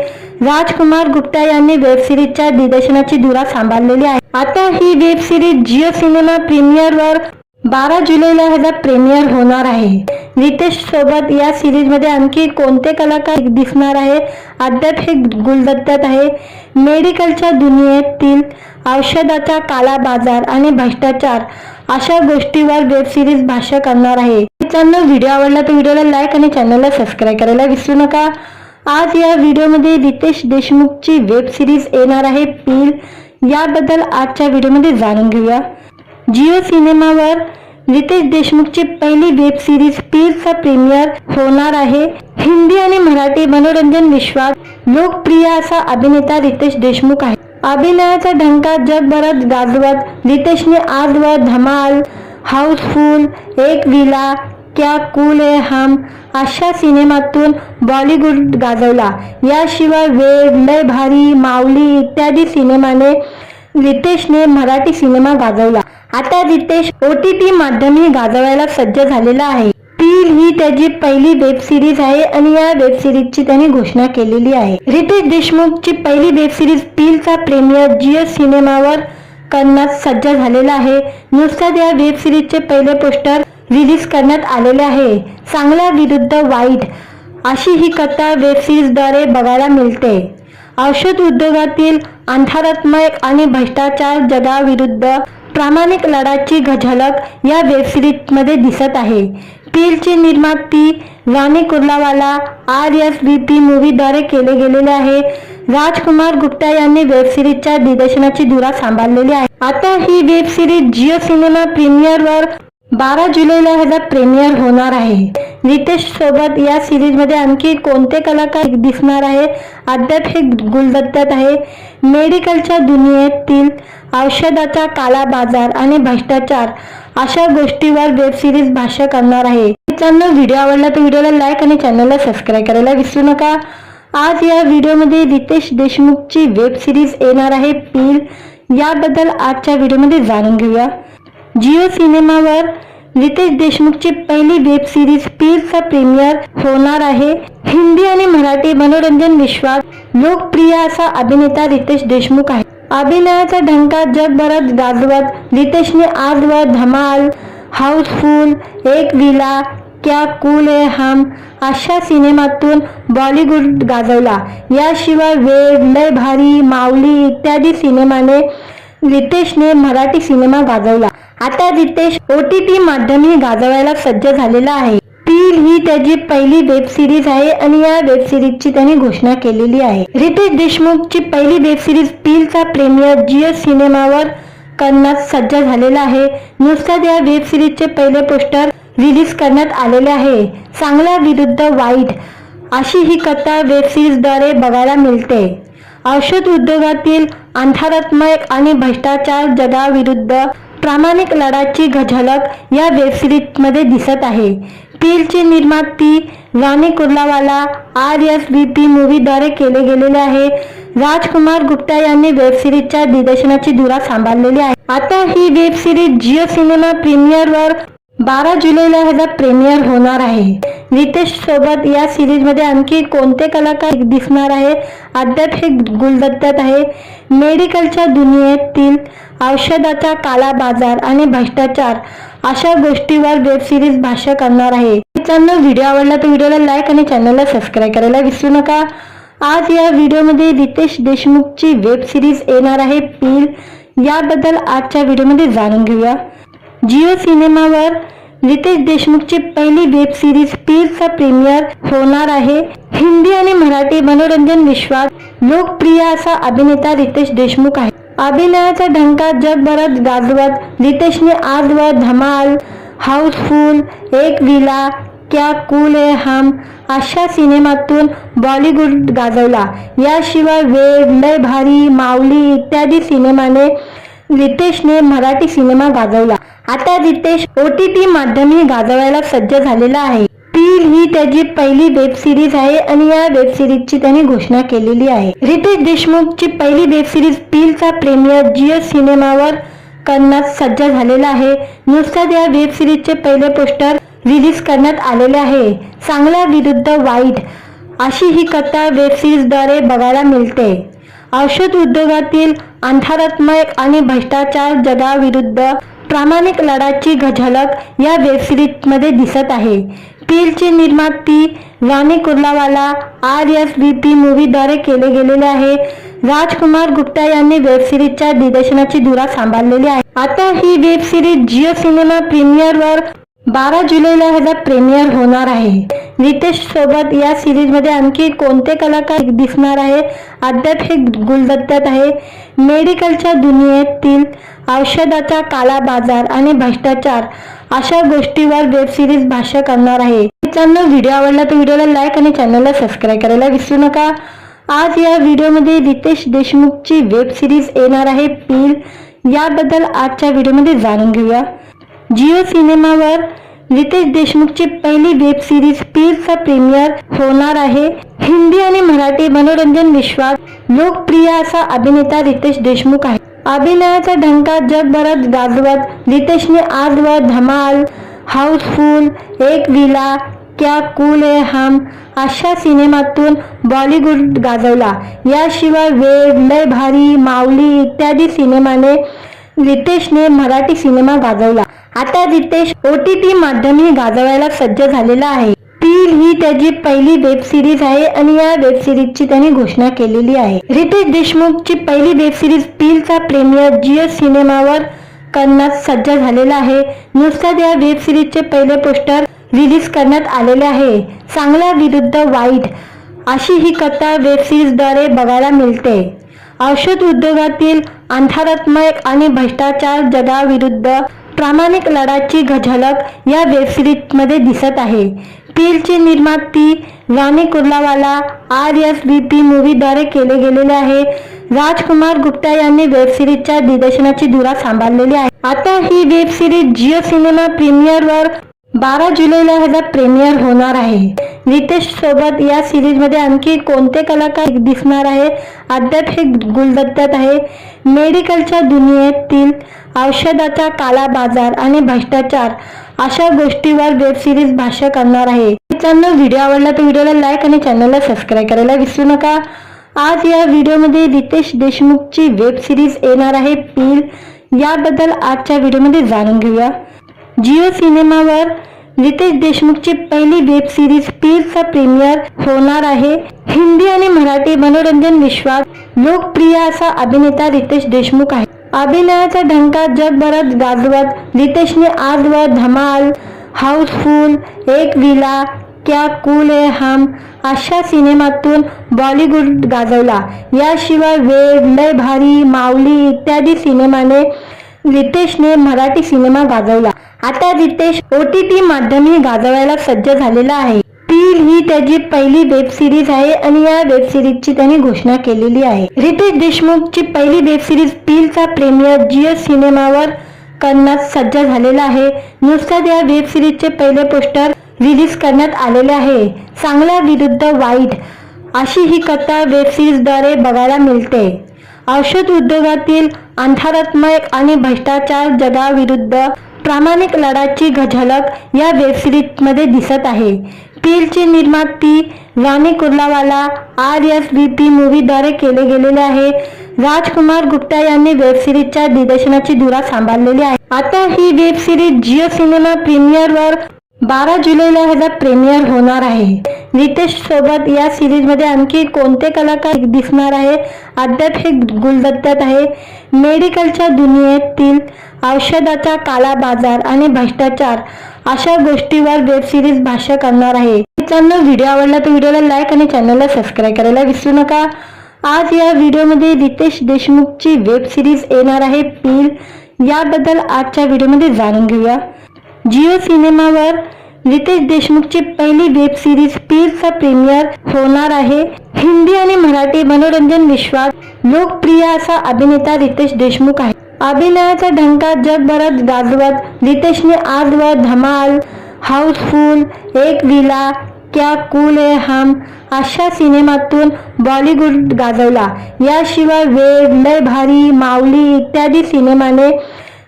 राजकुमार गुप्ता यांनी वेब सिरीजच्या दिग्दर्शनाची धुरा सांभाळलेली आहे. आता ही वेब सिरीज जिओ सिनेमा प्रीमियरवर 12 जुलैला ह्याचा प्रीमियर होणार आहे. रितेश सोबत या सिरीज मध्ये आणखी कोणते कलाकार दिसणार आहे अद्याप हे गुलदस्त्यात आहे. मेडिकलच्या दुनियेतील औषधाचा काला बाजार आणि भ्रष्टाचार अशा गोष्टीवर वेब सिरीज भाष्य करणार आहे. मित्रांनो, व्हिडिओ आवडला तर व्हिडिओला लाईक आणि चॅनलला सबस्क्राईब करायला विसरू नका. आज या व्हिडिओमध्ये रितेश देशमुखची वेब सिरीज येणार आहे पील, याबद्दल आजच्या व्हिडिओमध्ये जाणून घेऊया। जिओ सिनेमावर रितेश देशमुखची पहिली वेब सिरीज पीलचा प्रीमियर होणार आहे। हिंदी आणि मराठी मनोरंजन विश्वात लोकप्रिय असा अभिनेता रितेश देशमुख आहे। अभिनयाचा ढंका जगभरात गाजवत रितेशने आजवर धमाल, हाऊसफुल, एक विला, क्या कूल है हम अशा सिनेमातून बॉलिवूड गाजवला। याशिवाय वेड, लय भारी, माऊली इत्यादी सिनेमाने रितेशने मराठी सिनेमा गाजवला। आता रितेश OTT माध्यमही गाजवायला सज्ज झालेला आहे। पील ही त्याची पहिली वेब सिरीज आहे आणि या वेब सिरीजची त्याने घोषणा केलेली आहे। रितेश देशमुखची पहिली वेब सिरीज पीलचा प्रीमियर जिओ सिनेमावर करण्यास सज्ज झालेला आहे। नुकताच या वेब सिरीजचे पहिले पोस्टर रिलीज करण्यात आलेले आहे। चांगला विरुद्ध वाईट अशी ही कथा वेब सिरीजद्वारे बघायला मिळते। औषध उद्योगातील अंधारात्मक आणि भ्रष्टाचार जगाविरुद्ध प्रामाणिक लढ्याची झलक या वेब सिरीजमध्ये दिसत आहे। पीलची निर्मिती रानी कुर्लावाला RSVP मूवीद्वारे केले गेलेले आहे। राजकुमार गुप्ता यांनी वेब सिरीजच्या दिग्दर्शनाची धुरा सांभाळलेली आहे। आता ही वेब सिरीज जिओ सिनेमा प्रीमियरवर 12 जुलैला ह्याचा प्रीमियर होणार आहे। रितेश सोबत या सिरीज मध्ये आणखी कोणते कलाकार दिसणार आहे अद्याप हे गुलदस्त्यात आहे। मेडिकलच्या दुनियेतील औषधाचा काला बाजार आणि भ्रष्टाचार अशा गोष्टीवर वेब सिरीज भाष्य करणार आहे। मित्रांनो, व्हिडिओ आवडला तर व्हिडिओला लाईक आणि चॅनलला सबस्क्राईब करायला विसरू नका। आज या व्हिडिओमध्ये रितेश देशमुखची वेब सिरीज येणार आहे पील, याबद्दल आजच्या व्हिडिओमध्ये जाणून घेऊया। जिओ सिनेमावर रितेश देशमुखची पहिली वेब सिरीज पीलचा प्रीमियर होणार आहे। हिंदी आणि मराठी मनोरंजन विश्वात लोकप्रिय असा अभिनेता रितेश देशमुख आहे। अभिनयाचा ढंका जगभरात गाजवत रितेशने आजवर धमाल, हाऊसफुल, एक विला, क्या कूल है हम अशा सिनेमातून बॉलिवूड गाजवला। याशिवाय वेड, लय भारी, माऊली इत्यादी सिनेमाने रितेशने मराठी सिनेमा गाजवला। आता रितेश OTT माध्यमही गाजवायला सज्ज झालेला आहे। पील ही त्याची पहिली वेब सिरीज आहे आणि या वेब सिरीजची त्याने घोषणा केलेली आहे। रितेश देशमुखची पहिली वेब सिरीज पीलचा प्रीमियर जिओ सिनेमावर करण्यास सज्ज झालेला आहे। नुकताच या वेब सिरीजचे पहिले पोस्टर रिलीज करण्यात आलेले आहे। चांगला विरुद्ध वाईट अशी ही कथा वेब सिरीजद्वारे बघायला मिळते। औषध उद्योगातील अंधारात्मक आणि भ्रष्टाचार जगाविरुद्ध प्रामाणिक लढ्याची झलक या वेब सिरीजमध्ये दिसत आहे। पीलची निर्मिती रानी कुर्लावाला RSVP मूवीद्वारे केले गेलेले आहे। राजकुमार गुप्ता यांनी वेब सिरीजच्या दिग्दर्शनाची धुरा सांभाळलेली आहे। आता ही वेब सिरीज जिओ सिनेमा प्रीमियरवर 12 जुलैला ह्याचा प्रीमियर होणार आहे। रितेश सोबत या सिरीज मध्ये आणखी कोणते कलाकार दिसणार आहे अद्याप हे गुलदस्त्यात आहे। मेडिकलच्या दुनियेतील औषधाचा काला बाजार आणि भ्रष्टाचार अशा गोष्टीवर वेब सिरीज भाष्य करणार आहे। मित्रांनो, व्हिडिओ आवडला तर व्हिडिओला लाईक आणि चॅनलला सबस्क्राईब करायला विसरू नका। आज या व्हिडिओमध्ये रितेश देशमुखची वेब सिरीज येणार आहे पील, याबद्दल आजच्या व्हिडिओमध्ये जाणून घेऊया। जिओ सिनेमावर रितेश देशमुखची पहिली वेब सिरीज पीलचा प्रीमियर होणार आहे। हिंदी आणि मराठी मनोरंजन विश्वात लोकप्रिय असा अभिनेता रितेश देशमुख आहे। अभिनयाचा ढंका जगभरात गाजवत रितेशने आजवर धमाल, हाऊसफुल, एक विला, क्या कूल है हम अशा सिनेमातून बॉलिवूड गाजवला। याशिवाय वेड, लय भारी, माऊली इत्यादी सिनेमाने रितेशने मराठी सिनेमा गाजवला। आता रितेश OTT माध्यमही गाजवायला सज्ज झालेला आहे। पील ही त्याची पहिली वेब सिरीज आहे आणि या वेब सिरीजची त्याने घोषणा केलेली आहे। रितेश देशमुखची पहिली वेब सिरीज पीलचा प्रीमियर जिओ सिनेमावर करण्यास सज्ज झालेला आहे। नुकताच या वेब सिरीजचे पहिले पोस्टर रिलीज करण्यात आलेले आहे। चांगला विरुद्ध वाईट अशी ही कथा वेब सिरीजद्वारे बघायला मिळते। औषध उद्योगातील अंधारात्मक आणि भ्रष्टाचार जगाविरुद्ध प्रामाणिक लढ्याची झलक या वेब सिरीजमध्ये दिसत आहे। पीलची निर्मिती रानी कुर्लावाला RSVP मूवीद्वारे केले गेलेले आहे। राजकुमार गुप्ता यांनी वेब सिरीजच्या दिग्दर्शनाची धुरा सांभाळलेली आहे। आता ही वेब सिरीज जिओ सिनेमा प्रीमियरवर 12 जुलैला ह्याचा प्रीमियर होणार आहे. रितेश सोबत या सिरीज मध्ये आणखी कोणते कलाकार दिसणार आहे अद्याप हे गुलदस्त्यात आहे. मेडिकलच्या दुनियेतील औषधाचा काळा बाजार आणि भ्रष्टाचार अशा गोष्टीवर वेब सिरीज भाष्य करणार आहे. मित्रांनो, व्हिडिओ आवडला तर व्हिडिओला लाईक आणि चॅनलला सबस्क्राईब करायला विसरू नका. आज या व्हिडिओमध्ये रितेश देशमुखची वेब सिरीज येणार आहे पील. याबद्दल आजच्या व्हिडिओमध्ये जाणून घेऊया. जिओ सिनेमावर रितेश देशमुखची पहिली वेब सिरीज पीलचा प्रीमियर होणार आहे. हिंदी आणि मराठी मनोरंजन विश्वात लोकप्रिय असा अभिनेता रितेश देशमुख आहे. अभिनयाचा डंका जगभरात गाजवत रितेशने आजवर धमाल, हाऊसफुल, एक विला, क्या कूल है हम अशा सिनेमातून बॉलिवूड गाजवला. याशिवाय वेड, लय भारी, माऊली इत्यादी सिनेमाने रितेशने मराठी सिनेमा गाजवला. आता रितेश OTT माध्यमही गाजवायला सज्ज झालेला आहे. पील ही त्याची पहिली वेब सिरीज आहे आणि या वेब सिरीजची त्यांनी घोषणा केलेली आहे. रितेश देशमुखची पहिली वेब सिरीज पीलचा प्रीमियर जिओ सिनेमावर करण्यास सज्ज झालेला आहे. नुकताच या वेब सिरीजचे पहिले पोस्टर रिलीज करण्यात आलेले आहे. चांगला विरुद्ध वाईट अशी ही कथा वेब सिरीजद्वारे बघायला मिळते. औषध उद्योगातील अंधारात्मक आणि भ्रष्टाचार जगाविरुद्ध प्रामाणिक लढ्याची झलक या वेब सिरीज मध्ये दिसत आहे. पीलची निर्माती राणी कुर्लावाला RSVP मूवीद्वारे केले गेलेले आहे. राजकुमार गुप्ता यांनी वेब सिरीजच्या दिग्दर्शनाची धुरा सांभाळलेली आहे. आता ही वेब सिरीज जिओ सिनेमा प्रीमियरवर 12 जुलैला ह्याचा प्रीमियर होणार आहे. रितेश सोबत या सिरीज मध्ये आणखी कोणते कलाकार दिसणार आहे अद्याप हे गुलदस्त्यात आहे. मेडिकलच्या दुनियेतील औषधाचा काळा बाजार आणि भ्रष्टाचार अशा गोष्टीवर वेब सिरीज भाष्य करणार आहे. मित्रांनो, व्हिडिओ आवडला तर व्हिडिओला लाईक आणि चॅनलला सबस्क्राईब करायला विसरू नका. आज या व्हिडिओमध्ये रितेश देशमुखची वेब सिरीज येणार आहे पील. याबद्दल आजच्या व्हिडिओमध्ये जाणून घेऊया. जिओ सिनेमावर रितेश देशमुखची पहिली वेब सिरीज पीलचा प्रीमियर होणार आहे. हिंदी आणि मराठी मनोरंजन विश्वात लोकप्रिय असा अभिनेता रितेश देशमुख आहे. अभिनयाचा डंका जगभरात गाजवत रितेशने आजवर धमाल, हाऊसफुल, एक विला, क्या कूल है हम अशा सिनेमातून बॉलिवूड गाजवला. याशिवाय वेड, लय भारी, माऊली इत्यादी सिनेमाने रितेशने मराठी सिनेमा गाजवला. आता रितेश OTT माध्यमही गाजवायला सज्ज झालेला आहे. पील ही त्याची पहिली वेब सिरीज आहे आणि या वेब सिरीजची त्यांनी घोषणा केलेली आहे. रितेश देशमुखची पहिली वेब सिरीज पीलचा प्रीमियर जिओ सिनेमावर करण्यास सज्ज झालेला आहे. नुकताच या वेब सिरीजचे पहिले पोस्टर रिलीज करण्यात आलेले आहे. चांगला विरुद्ध वाईट अशी ही कथा वेब सिरीजद्वारे बघायला मिळते. औषध उद्योगातील अंधारात्मक आणि भ्रष्टाचार जगाविरुद्ध प्रामाणिक लढ्याची झलक या वेब सिरीज मध्ये दिसत आहे. पीलची निर्माती राणी कुर्लावाला RSVP मूवीद्वारे केले गेलेले आहे. राजकुमार गुप्ता यांनी वेब सिरीजच्या दिग्दर्शनाची धुरा सांभाळलेली आहे. आता ही वेब सिरीज जिओ सिनेमा प्रीमियरवर 12 जुलैला ह्याचा प्रीमियर होणार आहे. रितेश सोबत या सिरीज मध्ये आणखी कोणते कलाकार दिसणार आहे अद्याप हे गुलदस्त्यात आहे. मेडिकलच्या दुनियेतील औषधाचा काळा बाजार आणि भ्रष्टाचार अशा गोष्टीवर वेब सिरीज भाष्य करणार आहे. मित्रांनो, व्हिडिओ आवडला तर व्हिडिओला लाईक आणि चॅनलला सबस्क्राईब करायला विसरू नका. आज या व्हिडिओमध्ये रितेश देशमुखची वेब सिरीज येणार आहे पील. याबद्दल आजच्या व्हिडिओमध्ये जाणून घेऊया. जिओ सिनेमावर रितेश देशमुखची पहिली वेब सिरीज पीलचा प्रीमियर होणार आहे. हिंदी आणि मराठी मनोरंजन विश्वात लोकप्रिय असा अभिनेता रितेश देशमुख आहे. अभिनयाचा डंका जगभरात गाजवत रितेशने आजवर धमाल, हाऊसफुल, एक विला, क्या कूल है हम अशा सिनेमातून बॉलिवूड गाजवला. याशिवाय वेड, लय भारी, माऊली इत्यादी सिनेमाने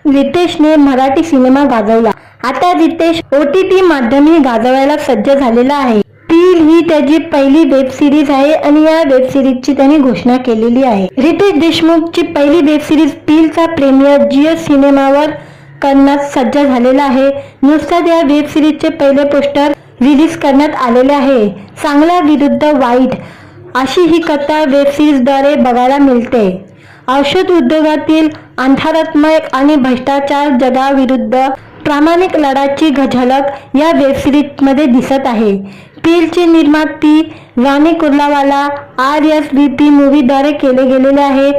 रितेशने मराठी सिनेमा गाजवला. आता रितेश OTT माध्यमही गाजवायला सज्ज झालेला आहे. पील ही त्याची पहिली वेब सिरीज आहे आणि या वेब सिरीजची त्यांनी घोषणा केलेली आहे. रितेश देशमुखची पहिली वेब सिरीज पीलचा प्रीमियर जिओ सिनेमावर करण्यास सज्ज झालेला आहे. नुकताच या वेब सिरीजचे पहिले पोस्टर रिलीज करण्यात आलेले आहे. चांगला विरुद्ध वाईट अशी ही कथा वेब सिरीजद्वारे बघायला मिळते. औषध उद्योगातील अंधारात्मक आणि भ्रष्टाचार जगाविरुद्ध प्रामाणिक लढाची झलक या वेब सिरीज मध्ये दिसत आहे. पीलची निर्माती राणी कुर्लावाला RSVP मूवीद्वारे केले गेलेले आहे.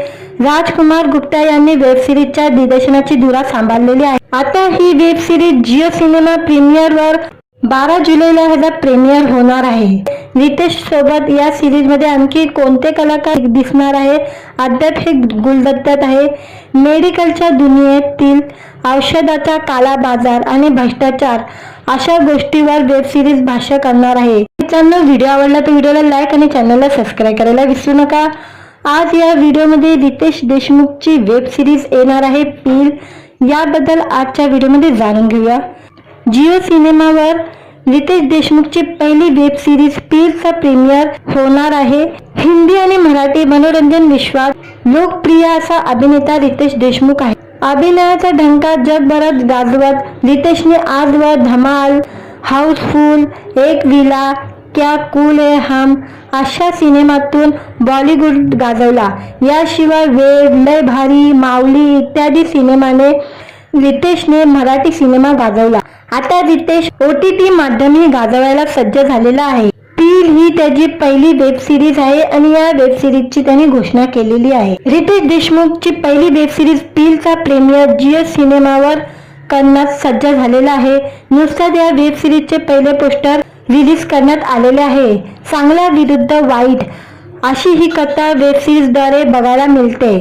राजकुमार गुप्ता यांनी वेब सिरीजच्या दिग्दर्शनाची धुरा सांभाळलेली आहे. आता ही वेब सिरीज जिओ सिनेमा प्रीमियरवर 12 जुलैला ह्याचा प्रीमियर होणार आहे. रितेश सोबत या सिरीज मध्ये आणखी कोणते कलाकार दिसणार आहे अद्याप हे गुलदस्त्यात आहे. मेडिकलच्या दुनियेतील औषधाचा काला बाजार आणि भ्रष्टाचार अशा गोष्टीवर वेब सिरीज भाष्य करणार आहे. मित्रांनो, व्हिडिओ आवडला तर व्हिडिओला लाईक आणि चॅनलला सबस्क्राईब करायला विसरू नका. आज या व्हिडिओमध्ये रितेश देशमुखची वेब सिरीज येणार आहे पील, याबद्दल आजच्या व्हिडिओमध्ये जाणून घेऊया. जिओ सिनेमावर रितेश देशमुखची पहिली वेब सिरीज पीलचा प्रीमियर होणार आहे. हिंदी आणि मराठी मनोरंजन विश्वात लोकप्रिय असा अभिनेता रितेश देशमुख आहे. अभिनयाचा ढंका जगभरात गाजवत रितेशने आजवर धमाल, हाऊसफुल, एक विला, क्या कूल है हम अशा सिनेमातून बॉलिवूड गाजवला. याशिवाय वेड, लय भारी, माऊली इत्यादी सिनेमाने रितेशने मराठी सिनेमा गाजवला. आता रितेश OTT माध्यमही गाजवायला सज्ज झालेला आहे. पील ही त्याची पहिली वेब सिरीज आहे आणि या वेब सिरीजची त्यांनी घोषणा केलेली आहे. रितेश देशमुखची पहिली वेब सिरीज पीलचा प्रीमियर जिओ सिनेमावर करण्यास सज्ज झालेला आहे. नुकताच या वेब सिरीजचे पहिले पोस्टर रिलीज करण्यात आलेले आहे. चांगला विरुद्ध वाईट अशी ही कथा वेब सिरीजद्वारे बघायला मिळते.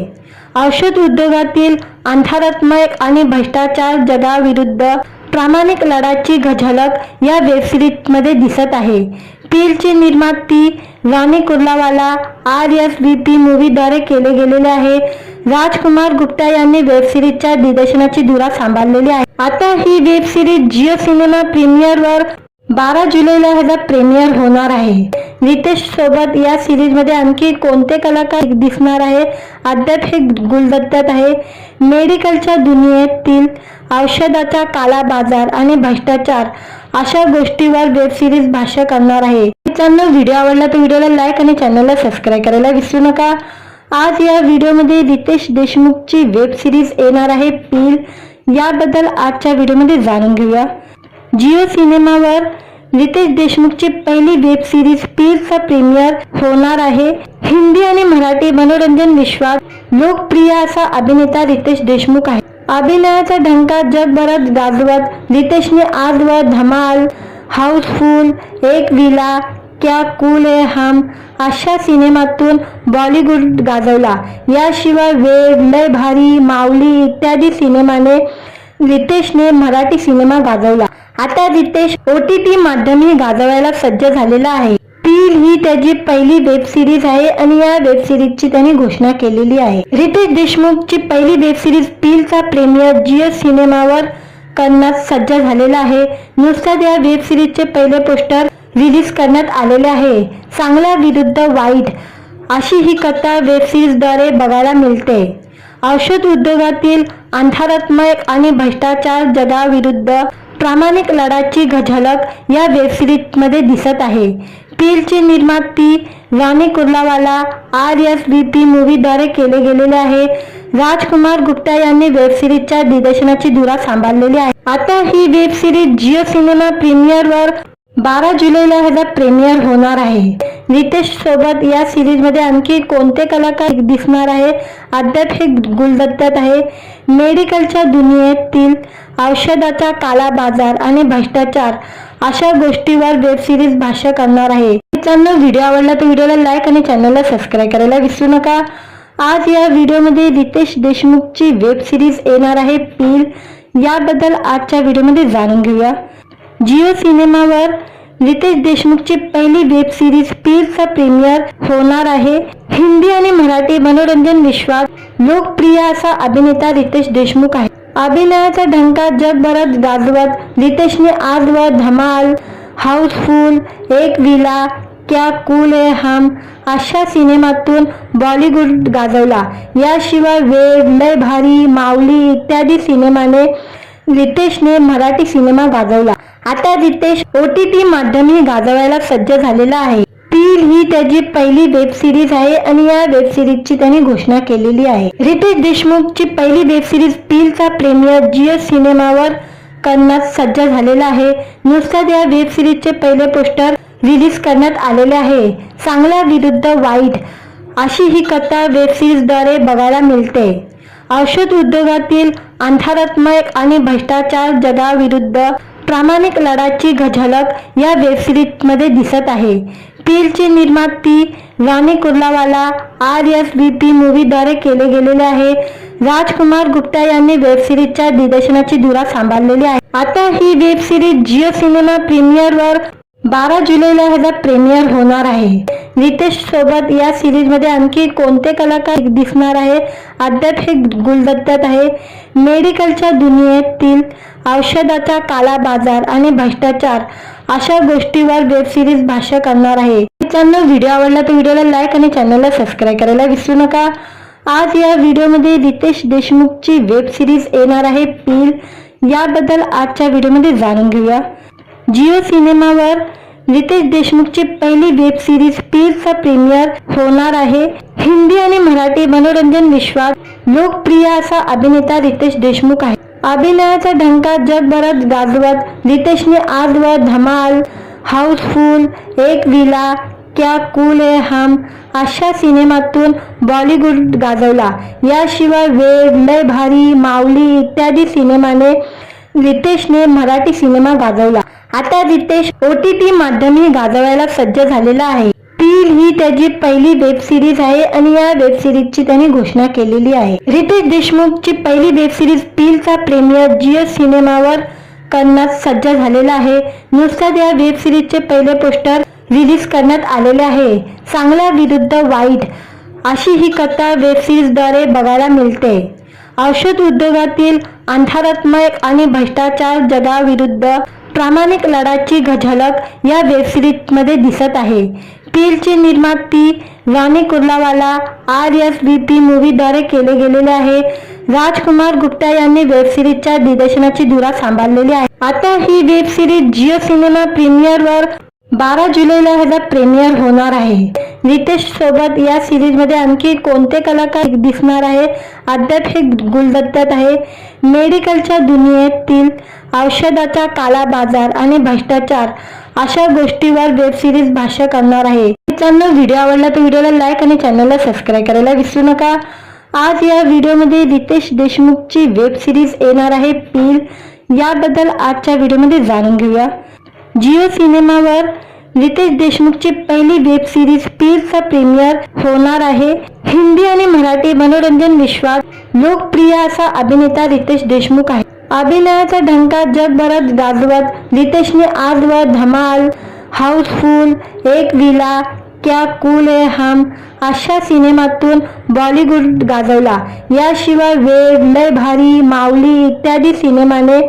औषध उद्योगातील अंधारात्मक आणि भ्रष्टाचार जगाविरुद्ध प्रामाणिक लढाची झलक या वेब सिरीज मध्ये दिसत आहे. पीलची निर्माती राणी कुर्लावाला RSVP मूवीद्वारे केले गेलेले आहे. राजकुमार गुप्ता यांनी वेब सिरीजच्या दिग्दर्शनाची धुरा सांभाळलेली आहे. आता ही वेब सिरीज जिओ सिनेमा प्रीमियरवर 12 जुलैला ह्याचा प्रीमियर होणार आहे. रितेश सोबत या सिरीज मध्ये आणखी कोणते कलाकार दिसणार आहे अद्याप हे गुलदस्त्यात आहे. मेडिकलच्या दुनियेतील औषधाचा काला बाजार आणि भ्रष्टाचार अशा गोष्टीवर वेब सिरीज भाष्य करणार आहे. मित्रांनो, व्हिडिओ आवडला तर व्हिडिओला लाईक आणि चॅनलला सबस्क्राईब करायला विसरू नका. आज या व्हिडिओमध्ये रितेश देशमुखची वेब सिरीज येणार आहे पील, याबद्दल आजच्या व्हिडिओमध्ये जाणून घेऊया. जिओ सिनेमावर रितेश देशमुखची पहिली वेब सिरीज पीलचा प्रीमियर होणार आहे. हिंदी आणि मराठी मनोरंजन विश्वात लोकप्रिय असा अभिनेता रितेश देशमुख आहे. अभिनयाचा ढंका जगभरात गाजवत रितेशने आजवर धमाल, हाऊसफुल, एक विला, क्या कूल है हम अशा सिनेमातून बॉलिवूड गाजवला. याशिवाय वेड, लय भारी, माऊली इत्यादी सिनेमाने रितेशने मराठी सिनेमा गाजवला. आता रितेश OTT माध्यमही गाजवायला सज्ज झालेला आहे. पील ही त्याची पहिली वेब सिरीज आहे आणि या वेब सिरीजची त्यांनी घोषणा केलेली आहे. रितेश देशमुखची पहिली वेब सिरीज पीलचा प्रीमियर जिओ सिनेमावर करण्यास सज्ज झालेला आहे. नुकताच या वेब सिरीजचे पहिले पोस्टर रिलीज करण्यात आलेले आहे. चांगला विरुद्ध वाईट अशी ही कथा वेब सिरीजद्वारे बघायला मिळते. औषध उद्योगातील अंधारात्मक आणि भ्रष्टाचार जगाविरुद्ध प्रामाणिक लढाची झलक या वेब सिरीज मध्ये दिसत आहे. पीलची निर्माती राणी कुर्लावाला RSVP मूवीद्वारे केले गेलेले आहे. राजकुमार गुप्ता यांनी वेब सिरीजच्या दिग्दर्शनाची धुरा सांभाळलेली आहे. आता ही वेब सिरीज जिओ सिनेमा प्रीमियरवर 12 जुलैला ह्याचा प्रीमियर होणार आहे. रितेश सोबत या सिरीज मध्ये आणखी कोणते कलाकार दिसणार आहे अद्याप हे गुलदस्त्यात आहे. मेडिकलच्या दुनियेतील औषधाचा काला बाजार आणि भ्रष्टाचार अशा गोष्टीवर वेब सिरीज भाष्य करणार आहे. मित्रांनो, व्हिडिओ आवडला तर व्हिडिओला लाईक आणि चॅनलला सबस्क्राईब करायला विसरू नका. आज या व्हिडिओमध्ये रितेश देशमुखची वेब सिरीज येणार आहे पील, याबद्दल आजच्या व्हिडिओमध्ये जाणून घेऊया. जिओ सिनेमावर रितेश देशमुखची पहिली वेब सिरीज पीलचा प्रीमियर होणार आहे. हिंदी आणि मराठी मनोरंजन विश्वात लोकप्रिय असा अभिनेता रितेश देशमुख आहे. अभिनयाचा ढंका जगभरात गाजवत रितेशने आजवर धमाल, हाऊसफुल, एक विला, क्या कूल है हम अशा सिनेमातून बॉलिवूड गाजवला. याशिवाय वेड, लय भारी, माऊली इत्यादी सिनेमाने रितेशने मराठी सिनेमा गाजवला. आता रितेश OTT माध्यमही गाजवायला सज्ज झालेला आहे. पील ही त्याची पहिली वेब सिरीज आहे आणि या वेब सिरीजची त्यांनी घोषणा केलेली आहे. रितेश देशमुखची पहिली वेब सिरीज पीलचा प्रीमियर जिओ सिनेमावर करण्यास सज्ज झालेला आहे. नुकताच या वेब सिरीजचे पहिले पोस्टर रिलीज करण्यात आलेले आहे. चांगल्या विरुद्ध वाईट अशी ही कथा वेब सिरीजद्वारे बघायला मिळते. औषध उद्योगातील अंधारात्मय आणि भ्रष्टाचार जगाविरुद्ध प्रामाणिक लढ्याची झलक या वेब सिरीजमध्ये दिसत आहे. पीलची निर्मिती रानी कुर्लावाला RSVP मूव्हीद्वारे केले गेलेले आहे. राजकुमार गुप्ता यांनी वेब सिरीजच्या दिग्दर्शनाची धुरा सांभाळलेली आहे. आता ही वेब सिरीज जिओ सिनेमा प्रीमियरवर 12 जुलैला ह्याचा प्रीमियर होणार आहे. रितेश सोबत या सिरीजमध्ये आणखी कोणते कलाकार दिसणार आहे अद्याप हे गुलदस्त्यात आहे. मेडिकलच्या दुनियेतील औषधाचा काला बाजार आणि भ्रष्टाचार अशा गोष्टीवर वेब सिरीज भाष्य करणार आहे. मित्रांनो, व्हिडिओ आवडला तर व्हिडिओला लाईक आणि चॅनलला सबस्क्राईब करायला विसरू नका. आज या व्हिडिओमध्ये रितेश देशमुखची वेब सिरीज येणार आहे पील, याबद्दल आजच्या व्हिडिओमध्ये जाणून घेऊया. जिओ सिनेमावर रितेश देशमुखची पहिली वेब सिरीज पीलचा प्रीमियर होणार आहे. हिंदी आणि मराठी मनोरंजन विश्वात लोकप्रिय असा अभिनेता रितेश देशमुख आहे. अभिनयाचा ढंका जगभरात गाजवत रितेशने आजवर धमाल, हाऊसफुल, एक विला, क्या कूल है हम अशा सिनेमातून बॉलिवूड गाजवला. याशिवाय वेड, लय भारी, माऊली इत्यादी सिनेमाने रितेशने मराठी सिनेमा गाजवला. आता रितेश OTT माध्यमही गाजवायला सज्ज झालेला आहे. पील ही त्याची पहिली वेब सिरीज आहे आणि या वेब सिरीजची त्यांनी घोषणा केलेली आहे. रितेश देशमुखची पहिली वेब सिरीज पीलचा प्रीमियर जिओ सिनेमावर करण्यास सज्ज झालेला आहे. नुकताच या वेब सिरीजचे पहिले पोस्टर रिलीज करण्यात आलेले आहे. चांगल्या विरुद्ध वाईट अशी ही कथा वेब सिरीजद्वारे बघायला मिळते. औषध उद्योगातील अंधारात्मय आणि भ्रष्टाचार जगाविरुद्ध प्रामाणिक लढ्याची झलक या वेब सिरीजमध्ये दिसत आहे. पीलची निर्मिती रानी कुर्लावाला RSVP मूव्हीद्वारे केले गेलेले आहे. राजकुमार गुप्ता यांनी वेब सिरीजच्या दिग्दर्शनाची धुरा सांभाळलेली आहे. आता ही वेब सिरीज जिओ सिनेमा प्रीमियरवर 12 जुलैला ह्याचा प्रीमियर होणार आहे. रितेश सोबत या सिरीजमध्ये आणखी कोणते कलाकार दिसणार आहे अद्याप हे गुलदस्त्यात आहे. मेडिकलच्या दुनियेतील औषधाचा काला बाजार आणि भ्रष्टाचार अशा गोष्टीवर वेब सिरीज भाष्य करणार आहे. मित्रांनो, व्हिडिओ आवडला तर व्हिडिओला लाईक आणि चॅनलला सबस्क्राईब करायला विसरू नका. आज या व्हिडिओमध्ये रितेश देशमुखची वेब सिरीज येणार आहे पील, याबद्दल आजच्या व्हिडिओमध्ये जाणून घेऊया. जिओ सिनेमावर रितेश देशमुखची पहिली वेब सिरीज पीलचा प्रीमियर होणार आहे. हिंदी आणि मराठी मनोरंजन विश्वात लोकप्रिय असा अभिनेता रितेश देशमुख आहे. अभिनयाचा ढंका जगभरात गाजवत रितेशने आजवर धमाल, हाऊसफुल, एक विला, क्या कूल है हम अशा सिनेमातून बॉलिवूड गाजवला. याशिवाय वेड, लय भारी, माऊली इत्यादी सिनेमाने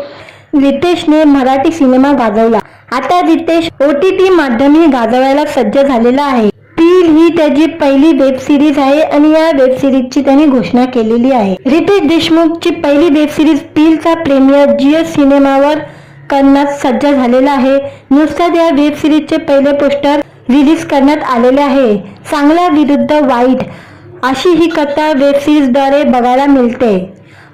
रितेशने मराठी सिनेमा गाजवला. आता रितेश OTT माध्यमही गाजवायला सज्ज झालेला आहे. पील ही त्याची पहिली वेब सिरीज आहे आणि या वेब सिरीजची त्यांनी घोषणा केलेली आहे. रितेश देशमुखची पहिली वेब सिरीज पीलचा प्रीमियर जिओ सिनेमावर करण्यास सज्ज झालेला आहे. नुकताच या वेब सिरीजचे पहिले पोस्टर रिलीज करण्यात आलेले आहे. चांगल्या विरुद्ध वाईट अशी ही कथा वेब सिरीजद्वारे बघायला मिळते.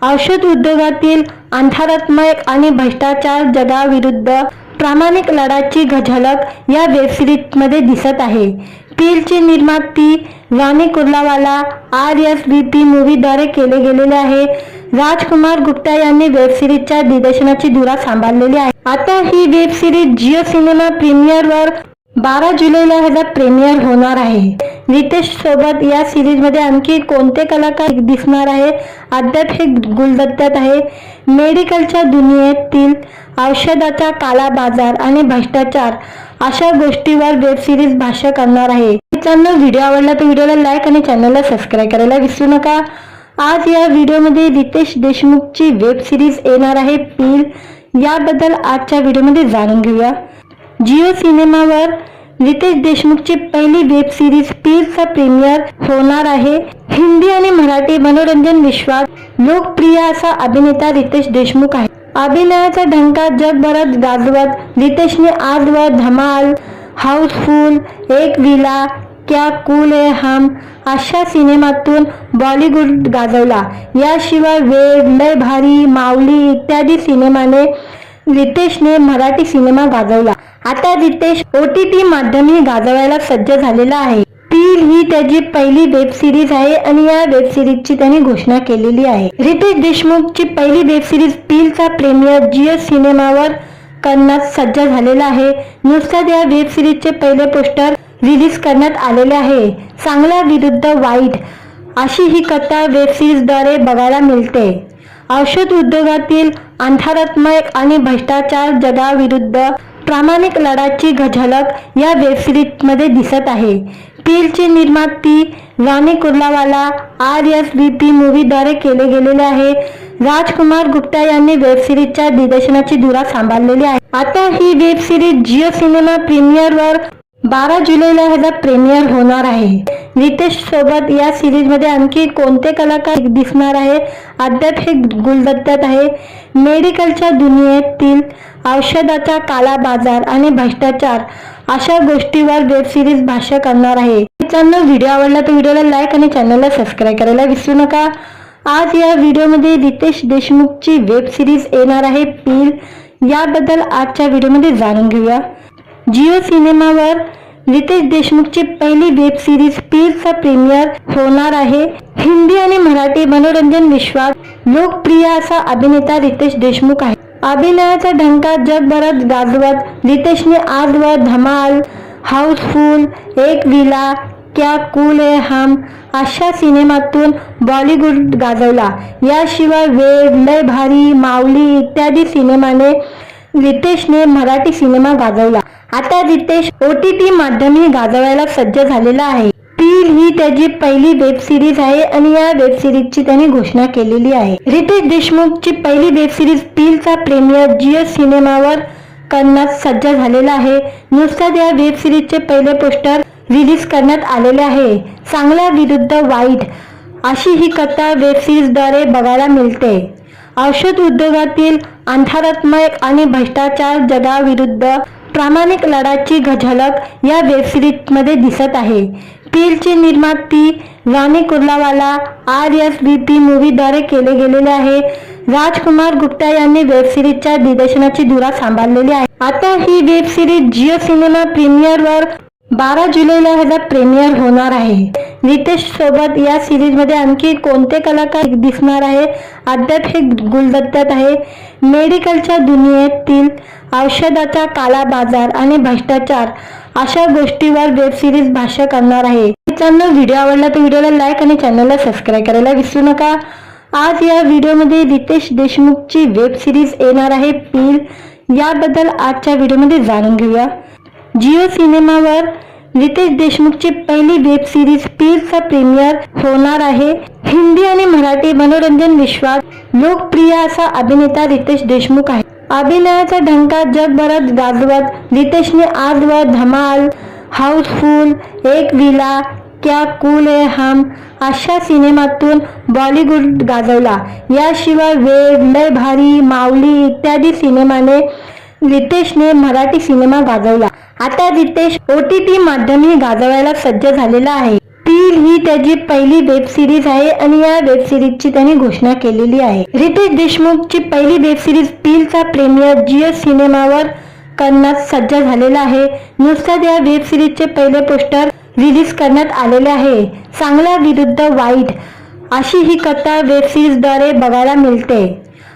औषध उद्योगातील अंधारात्मय आणि भ्रष्टाचार जगाविरुद्ध प्रामाणिक लढ्याची झलक या वेब सिरीजमध्ये दिसत आहे. पीलची निर्मिती रानी कुर्लावाला RSVP मूव्हीद्वारे केले गेलेले आहे. राजकुमार गुप्ता यांनी वेब सिरीजच्या दिग्दर्शनाची धुरा सांभाळलेली आहे. आता ही वेब सिरीज जिओ सिनेमा प्रीमियरवर 12 जुलैला ह्याचा प्रीमियर होणार आहे. रितेश सोबत या सिरीजमध्ये आणखी कोणते कलाकार दिसणार आहे अद्याप हे गुलदस्त्यात आहे. मेडिकलच्या दुनियेतील औषधाचा काला बाजार आणि भ्रष्टाचार अशा गोष्टीवर वेब सिरीज भाष्य करणार आहे. मित्रांनो, व्हिडिओ आवडला तर व्हिडिओला लाईक आणि चॅनलला सबस्क्राईब करायला विसरू नका. आज या व्हिडिओमध्ये रितेश देशमुखची वेब सिरीज येणार आहे पील, याबद्दल आजच्या व्हिडिओमध्ये जाणून घेऊया. जिओ सिनेमावर रितेश देशमुखची पहिली वेब सिरीज पीलचा प्रीमियर होणार आहे. हिंदी आणि मराठी मनोरंजन विश्वात लोकप्रिय असा अभिनेता रितेश देशमुख आहे. अभिनयाचा ढंका जगभरात गाजवत रितेशने आजवर धमाल, हाऊसफुल, एक विला, क्या कूल है हम अशा सिनेमातून बॉलिवूड गाजवला. याशिवाय वेड, लय भारी, माऊली इत्यादी सिनेमाने रितेशने मराठी सिनेमा गाजवला. आता रितेश OTT माध्यमही गाजवायला सज्ज झालेला आहे. पील ही त्याची पहिली वेब सिरीज आहे आणि या वेब सिरीजची त्यांनी घोषणा केलेली आहे. रितेश देशमुखची पहिली वेब सिरीज पीलचा प्रीमियर जिओ सिनेमावर करण्यात सज्ज झालेला आहे. नुकताच या वेब सिरीजचे पहिले पोस्टर रिलीज करण्यात आलेले आहे. चांगला विरुद्ध वाईट अशी ही कथा वेब सिरीजद्वारे बघायला मिळते. औषध उद्योगातील अंधारात्मक आणि भ्रष्टाचार जगाविरुद्ध प्रामाणिक लढ्याची झलक या वेब सिरीजमध्ये दिसत आहे. पीलची निर्माती राणी कुर्लावाला RSVP मूव्हीद्वारे केले गेलेले आहे. राजकुमार गुप्ता यांनी वेब सिरीजच्या दिग्दर्शनाची धुरा सांभाळलेली आहे. आता ही वेब सिरीज जिओ सिनेमा प्रीमियरवर 12 जुलैला ह्याचा प्रीमियर होणार आहे. रितेश सोबत या सिरीजमध्ये आणखी कोणते कलाकार दिसणार आहे अद्याप हे गुलदस्त्यात आहे. मेडिकलच्या दुनियेतील औषधाचा काला बाजार आणि भ्रष्टाचार अशा गोष्टीवर वेब सिरीज भाष्य करणार आहे. मित्रांनो, व्हिडिओ आवडला तर व्हिडिओला लाईक आणि चॅनलला सबस्क्राईब करायला विसरू नका. आज या व्हिडिओमध्ये रितेश देशमुखची वेब सिरीज येणार आहे पील. याबद्दल आजच्या व्हिडिओमध्ये जाणून घेऊया. जिओ सिनेमावर रितेश देशमुखची पहिली वेब सिरीज पीलचा प्रीमियर होणार आहे. हिंदी आणि मराठी मनोरंजन विश्वात लोकप्रिय असा अभिनेता रितेश देशमुख आहे. अभिनयाचा ढंका जगभरात गाजवत रितेशने आजवर धमाल, हाऊसफुल, एक विला, क्या कूल है हम अशा सिनेमातून बॉलिवूड गाजवला. याशिवाय वेड, लय भारी, माऊली इत्यादी सिनेमाने रितेशने मराठी सिनेमा गाजवला. आता रितेश OTT माध्यमही गाजवायला सज्ज झालेला आहे. पील ही त्याची पहिली वेब सिरीज आहे आणि या वेब सिरीजची त्यांनी घोषणा केलेली आहे. रितेश देशमुखची पहिली वेब सिरीज पीलचा प्रीमियर जिओ सिनेमावर करण्यात सज्ज झालेला आहे. नुकताच या वेब सिरीजचे पहिले पोस्टर रिलीज करण्यात आलेले आहे. चांगला विरुद्ध वाईट अशी ही कथा वेब सिरीजद्वारे बघायला मिळते. औषध उद्योगातील अंधारात्मक आणि भ्रष्टाचार जगाविरुद्ध प्रामाणिक लढ्याची झलक या वेब सिरीजमध्ये दिसत आहे. पीलची निर्माती राणी कुर्लावाला RSVP मूव्हीद्वारे केले गेलेले आहे. राजकुमार गुप्ता यांनी वेब सिरीजच्या दिग्दर्शनाची धुरा सांभाळलेली आहे. आता ही वेब सिरीज जिओ सिनेमा प्रीमियरवर 12 जुलैला ह्याचा प्रीमियर होणार आहे. रितेश सोबत या सिरीजमध्ये आणखी कोणते कलाकार दिसणार आहे अद्याप हे गुलदस्त्यात आहे. मेडिकलच्या दुनियेतील औषधाचा काला बाजार आणि भ्रष्टाचार अशा गोष्टीवर वेब सिरीज भाष्य करणार आहे. मित्रांनो, व्हिडिओ आवडला तर व्हिडिओला लाईक आणि चॅनलला सबस्क्राईब करायला विसरू नका. आज या व्हिडिओमध्ये रितेश देशमुखची वेब सिरीज येणार आहे पील. याबद्दल आजच्या व्हिडिओमध्ये जाणून घेऊया. जिओ सिनेमावर रितेश देशमुखची पहिली वेब सिरीज पीलचा प्रीमियर होणार आहे. हिंदी आणि मराठी मनोरंजन विश्वात लोकप्रिय असा अभिनेता रितेश देशमुख आहे. अभिनयाचा ढंका जगभरात गाजवत रितेशने आजवर धमाल, हाऊसफुल, एक विला, क्या कूल है हम अशा सिनेमातून बॉलिवूड गाजवला. याशिवाय वेड, लय भारी, माऊली इत्यादी सिनेमाने रितेशने मराठी सिनेमा गाजवला. आता रितेश OTT माध्यमही गाजवायला सज्ज झालेला आहे. पील ही त्याची पहिली वेब सिरीज आहे आणि या वेब सिरीजची त्यांनी घोषणा केलेली आहे. रितेश देशमुखची पहिली वेब सिरीज पीलचा प्रीमियर जिओ सिनेमावर करण्यात सज्ज झालेला आहे. नुकताच या वेब सिरीजचे पहिले पोस्टर रिलीज करण्यात आलेले आहे. चांगला विरुद्ध वाईट अशी ही कथा वेब सिरीजद्वारे बघायला मिळते.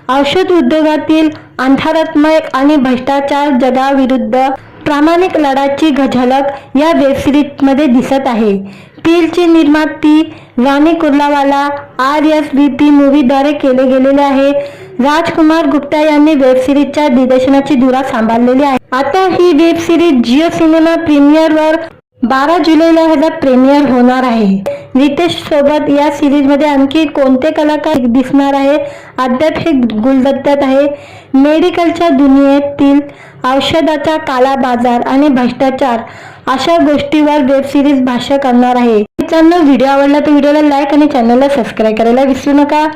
औषध उद्योगातील अंधारात्मक आणि भ्रष्टाचार जगाविरुद्ध प्रामाणिक लढ्याची झलक या वेब सिरीजमध्ये दिसत आहे. पीलची निर्माती राणी कुर्लावाला RSVP मूव्हीद्वारे केले गेलेले आहे. राजकुमार गुप्ता यांनी वेब सिरीजच्या दिग्दर्शनाची धुरा सांभाळलेली आहे. आता ही वेब सिरीज जिओ सिनेमा प्रीमियरवर 12 जुलैला ह्याचा प्रीमियर होणार आहे. रितेश सोबत या सिरीजमध्ये आणखी कोणते कलाकार दिसणार आहे अद्याप हे गुलदस्त्यात आहे. मेडिकलच्या दुनियेतील औषधाचा काला बाजार आणि भ्रष्टाचार अशा गोष्टीवर वेब सिरीज भाष्य करणार आहे. मित्रांनो, व्हिडिओ आवडला तर व्हिडिओला लाईक आणि चॅनलला सबस्क्राईब करायला विसरू नका.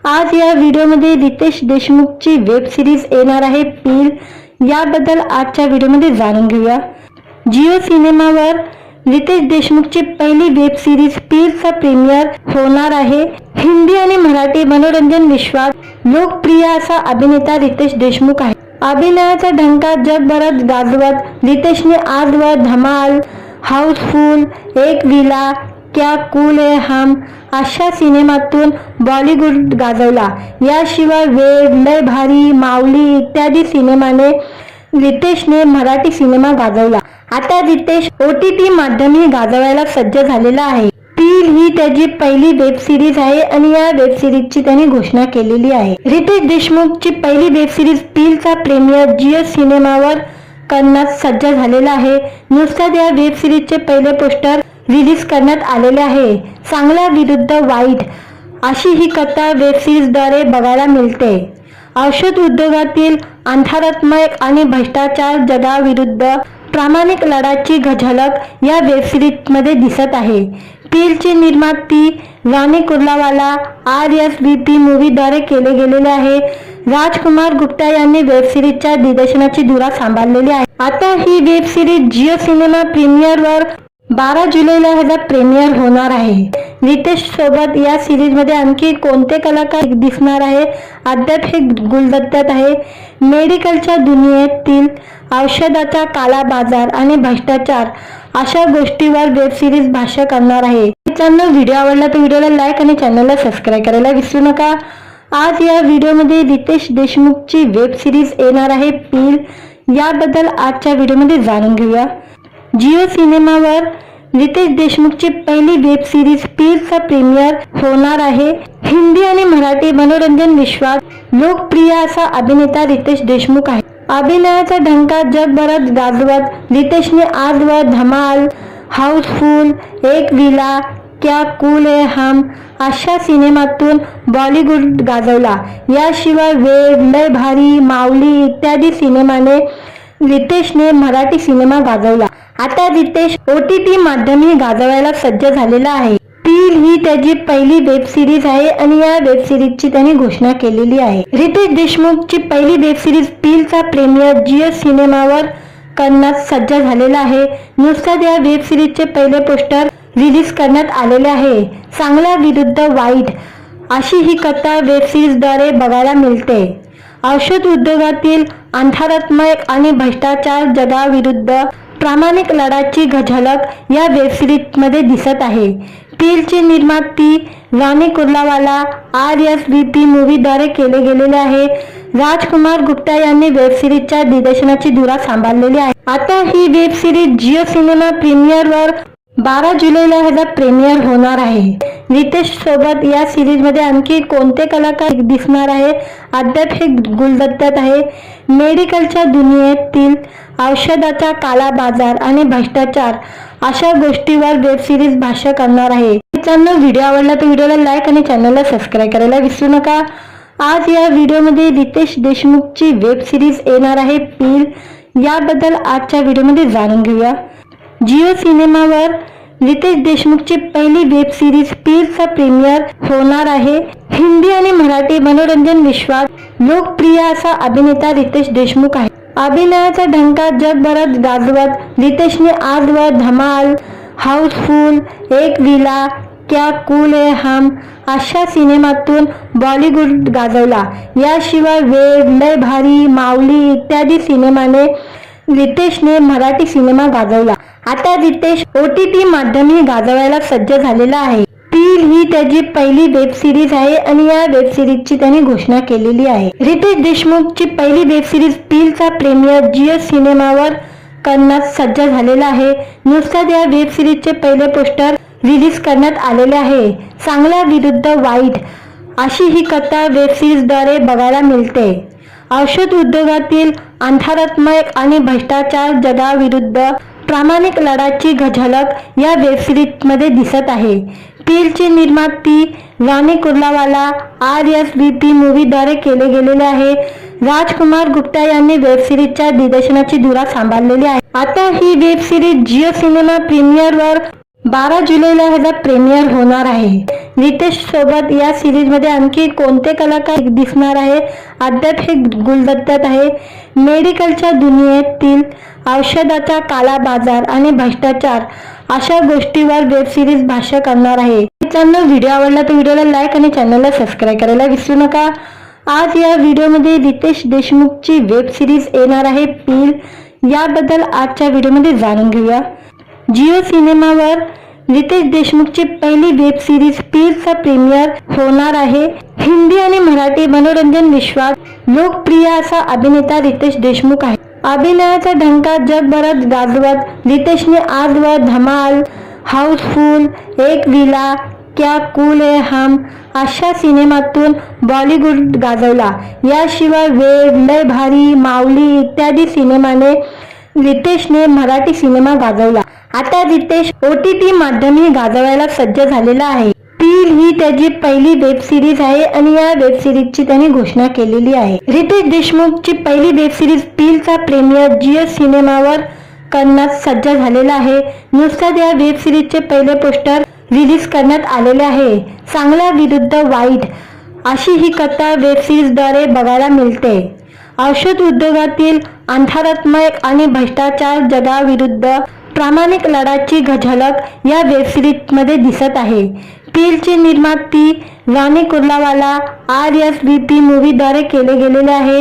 आज या व्हिडिओमध्ये रितेश देशमुखची वेब सिरीज येणार आहे पील. याबद्दल आजच्या व्हिडिओमध्ये जाणून घेऊया. जिओ सिनेमावर रितेश देशमुखची पहिली वेब सिरीज पीलचा प्रीमियर होणार आहे. हिंदी आणि मराठी मनोरंजन विश्वात लोकप्रिय असा अभिनेता रितेश देशमुख आहे. अभिनयाचा ढंका जगभरात गाजवत रितेशने आजवर धमाल, हाऊसफुल, एक विला, क्या कूल है हम अशा सिनेमातून बॉलिवूड गाजवला. याशिवाय वेड, लय भारी, माऊली इत्यादी सिनेमाने रितेशने मराठी सिनेमा गाजवला. आता रितेश OTT माध्यमही गाजवायला सज्ज झालेला आहे. पील ही त्याची पहिली वेब सिरीज आहे आणि या वेब सिरीजची त्यांनी घोषणा केलेली आहे. रितेश देशमुखची पहिली वेब सिरीज पीलचा प्रीमियर जिओ सिनेमावर करण्यास सज्ज झालेला आहे. नुकताच या वेब सिरीजचे पहिले पोस्टर रिलीज करण्यात आलेले आहे. चांगला विरुद्ध वाईट अशी ही कथा वेब सिरीजद्वारे बघायला मिळते. औषध उद्योगातील अंधारात्मक आणि भ्रष्टाचार जगाविरुद्ध प्रामाणिक लढ्याची झलक या वेब सिरीजमध्ये दिसत आहे. पीलची निर्माती राणी कुर्लावाला RSVP मूव्हीद्वारे केले गेलेले आहे. राजकुमार गुप्ता यांनी वेब सिरीजच्या दिग्दर्शनाची धुरा सांभाळलेली आहे. आता ही वेब सिरीज जिओ सिनेमा प्रीमियरवर 12 जुलैला ह्याचा प्रीमियर होणार आहे. रितेश सोबत या सिरीजमध्ये आणखी कोणते कलाकार दिसणार आहे अद्याप हे गुलदस्त्यात आहे. मेडिकलच्या दुनियेतील औषधाचा काला बाजार आणि भ्रष्टाचार अशा गोष्टीवर वेब सिरीज भाष्य करणार आहे. मित्रांनो, व्हिडिओ आवडला तर व्हिडिओला लाईक आणि चॅनलला सबस्क्राईब करायला विसरू नका. आज या व्हिडिओमध्ये रितेश देशमुखची वेब सिरीज येणार आहे पील. याबद्दल आजच्या व्हिडिओमध्ये जाणून घेऊया. जिओ सिनेमावर रितेश देशमुखची पहिली वेब सिरीज पीलचा प्रीमियर होणार आहे. हिंदी आणि मराठी मनोरंजन विश्वात लोकप्रिय असा अभिनेता रितेश देशमुख आहे. अभिनयाचा ढंका जगभरात गाजवत रितेशने आजवर धमाल, हाऊसफुल, एक विला, क्या कूल है हम अशा सिनेमातून बॉलिवूड गाजवला. याशिवाय वेड, लय भारी, माऊली इत्यादी सिनेमाने रितेशने मराठी सिनेमा गाजवला. आता रितेश OTT माध्यमही गाजवायला सज्ज झालेला आहे. पील ही त्याची पहिली वेब सिरीज आहे आणि या वेब सिरीजची त्यांनी घोषणा केलेली आहे. रितेश देशमुखची पहिली वेब सिरीज पीलचा प्रीमियर जिओ सिनेमावर करण्यास सज्ज झालेला आहे. नुकताच या वेब सिरीजचे पहिले पोस्टर रिलीज करण्यात आलेले आहे. चांगला विरुद्ध वाईट अशी ही कथा वेब सिरीजद्वारे बघायला मिळते. औषध उद्योगातील अंधारात्मक आणि भ्रष्टाचार जगाविरुद्ध प्रामाणिक लढ्याची झलक या वेब सिरीजमध्ये दिसत आहे. पीलची निर्माती राणी कुर्लावाला RSVP मूव्हीद्वारे केले गेलेले आहे. राजकुमार गुप्ता यांनी वेब सिरीजच्या दिग्दर्शनाची धुरा सांभाळलेली आहे. आता ही वेब सिरीज जिओ सिनेमा प्रीमियरवर 12 जुलैला ह्याचा प्रीमियर होणार आहे. रितेश सोबत या सिरीजमध्ये आणखी कोणते कलाकार दिसणार आहे अद्याप हे गुलदस्त्यात आहे. मेडिकलच्या दुनियेतील औषधाचा काला बाजार आणि भ्रष्टाचार अशा गोष्टीवर वेब सिरीज भाष्य करणार आहे. मित्रांनो, व्हिडिओ आवडला तर व्हिडिओला लाईक आणि चॅनलला सबस्क्राईब करायला विसरू नका. आज या व्हिडिओमध्ये रितेश देशमुखची वेब सिरीज येणार आहे पील. याबद्दल आजच्या व्हिडिओमध्ये जाणून घेऊया. जिओ सिनेमावर रितेश देशमुखची पहिली वेब सिरीज पीलचा प्रीमियर होणार आहे. हिंदी आणि मराठी मनोरंजन विश्वात लोकप्रिय असा अभिनेता रितेश देशमुख आहे. अभिनयाचा ढंका जगभरात गाजवत रितेशने आजवर धमाल, हाऊसफुल, एक विला, क्या कूल है हम अशा सिनेमातून बॉलिवूड गाजवला. याशिवाय वेड, लय भारी, माऊली इत्यादी सिनेमाने रितेशने मराठी सिनेमा गाजवला. आता रितेश OTT माध्यमही गाजवायला सज्ज झालेला आहे. पील ही त्याची पहिली वेब सिरीज आहे आणि या वेब सिरीजची त्यांनी घोषणा केलेली आहे. रितेश देशमुखची पहिली वेब सिरीज पीलचा प्रीमियर जिओ सिनेमावर करण्यास सज्ज झालेला आहे. नुकताच या वेब सिरीजचे पहिले पोस्टर रिलीज करण्यात आलेले आहे. चांगला विरुद्ध वाईट अशी ही कथा वेब सिरीजद्वारे बघायला मिळते. औषध उद्योगातील अंधारात्मक आणि भ्रष्टाचार जगाविरुद्ध प्रामाणिक लढ्याची झलक या वेब सिरीजमध्ये दिसत आहे. पीलची निर्माती राणी कुर्लावाला RSVP मूव्हीद्वारे केले गेलेले आहे. राजकुमार गुप्ता यांनी वेब सिरीजच्या दिग्दर्शनाची धुरा सांभाळलेली आहे. आता ही वेब सिरीज जिओ सिनेमा प्रीमियरवर 12 जुलैला ह्याचा प्रीमियर होणार आहे. रितेश सोबत या सिरीजमध्ये आणखी कोणते कलाकार दिसणार आहे अद्याप हे गुलदस्त्यात आहे. मेडिकलच्या दुनियेतील औषधाचा काला बाजार आणि भ्रष्टाचार अशा गोष्टीवर वेब सिरीज भाष्य करणार आहे. मित्रांनो, व्हिडिओ आवडला तर व्हिडिओला लाईक आणि चॅनलला सबस्क्राईब करायला विसरू नका. आज या व्हिडिओमध्ये रितेश देशमुखची वेब सिरीज येणार आहे पील, याबद्दल आजच्या व्हिडिओमध्ये जाणून घेऊया। जिओ सिनेमावर रितेश देशमुखची पहिली वेब सिरीज पीलचा प्रीमियर होणार आहे। हिंदी आणि मराठी मनोरंजन विश्वात लोकप्रिय असा अभिनेता रितेश देशमुख आहे। अभिनयाचा ढंका जगभरात गाजवत रितेशने आजवर धमाल, हाऊसफुल, एक विला, क्या कूल है हम अशा सिनेमातून बॉलिवूड गाजवला। याशिवाय वेड, लय भारी, माऊली इत्यादी सिनेमाने रितेशने मराठी सिनेमा गाजवला। आता रितेश OTT माध्यमही गाजवायला सज्ज झालेला आहे। पील ही त्याची पहिली वेब सिरीज आहे आणि या वेब सिरीजची त्यांनी घोषणा केलेली आहे। रितेश देशमुखची पहिली वेब सिरीज पीलचा प्रीमियर जिओ सिनेमावर करण्यास सज्ज झालेला आहे। नुकताच या वेब सिरीजचे पहिले पोस्टर रिलीज करण्यात आलेले आहे। चांगला विरुद्ध वाईट अशी ही कथा वेब सिरीजद्वारे बघायला मिळते। औषध उद्योगातील अंधारात्मक आणि भ्रष्टाचार जगाविरुद्ध प्रामाणिक लढ्याची झलक या वेब सिरीजमध्ये दिसत आहे। पीलची निर्मिती राणी कुर्लावाला RSVP मूवीद्वारे केले गेलेले आहे।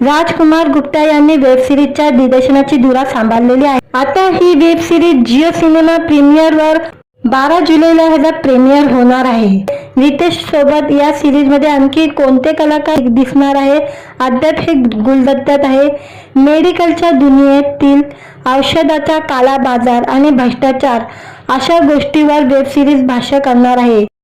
राजकुमार गुप्ता यांनी वेब सिरीजच्या दिग्दर्शनाची धुरा सांभाळलेली आहे। आता ही वेब सिरीज जिओ सिनेमा प्रीमियरवर 12 जुलैला ह्याचा प्रीमियर होणार आहे। रितेश सोबत या सिरीज मध्ये आणखी कोणते कलाकार दिसणार आहे अद्याप हे गुलदस्त्यात आहे। मेडिकलच्या दुनियेतील औषधाचा काळा बाजार आणि भ्रष्टाचार अशा गोष्टीवर वेब सिरीज भाष्य करणार आहे।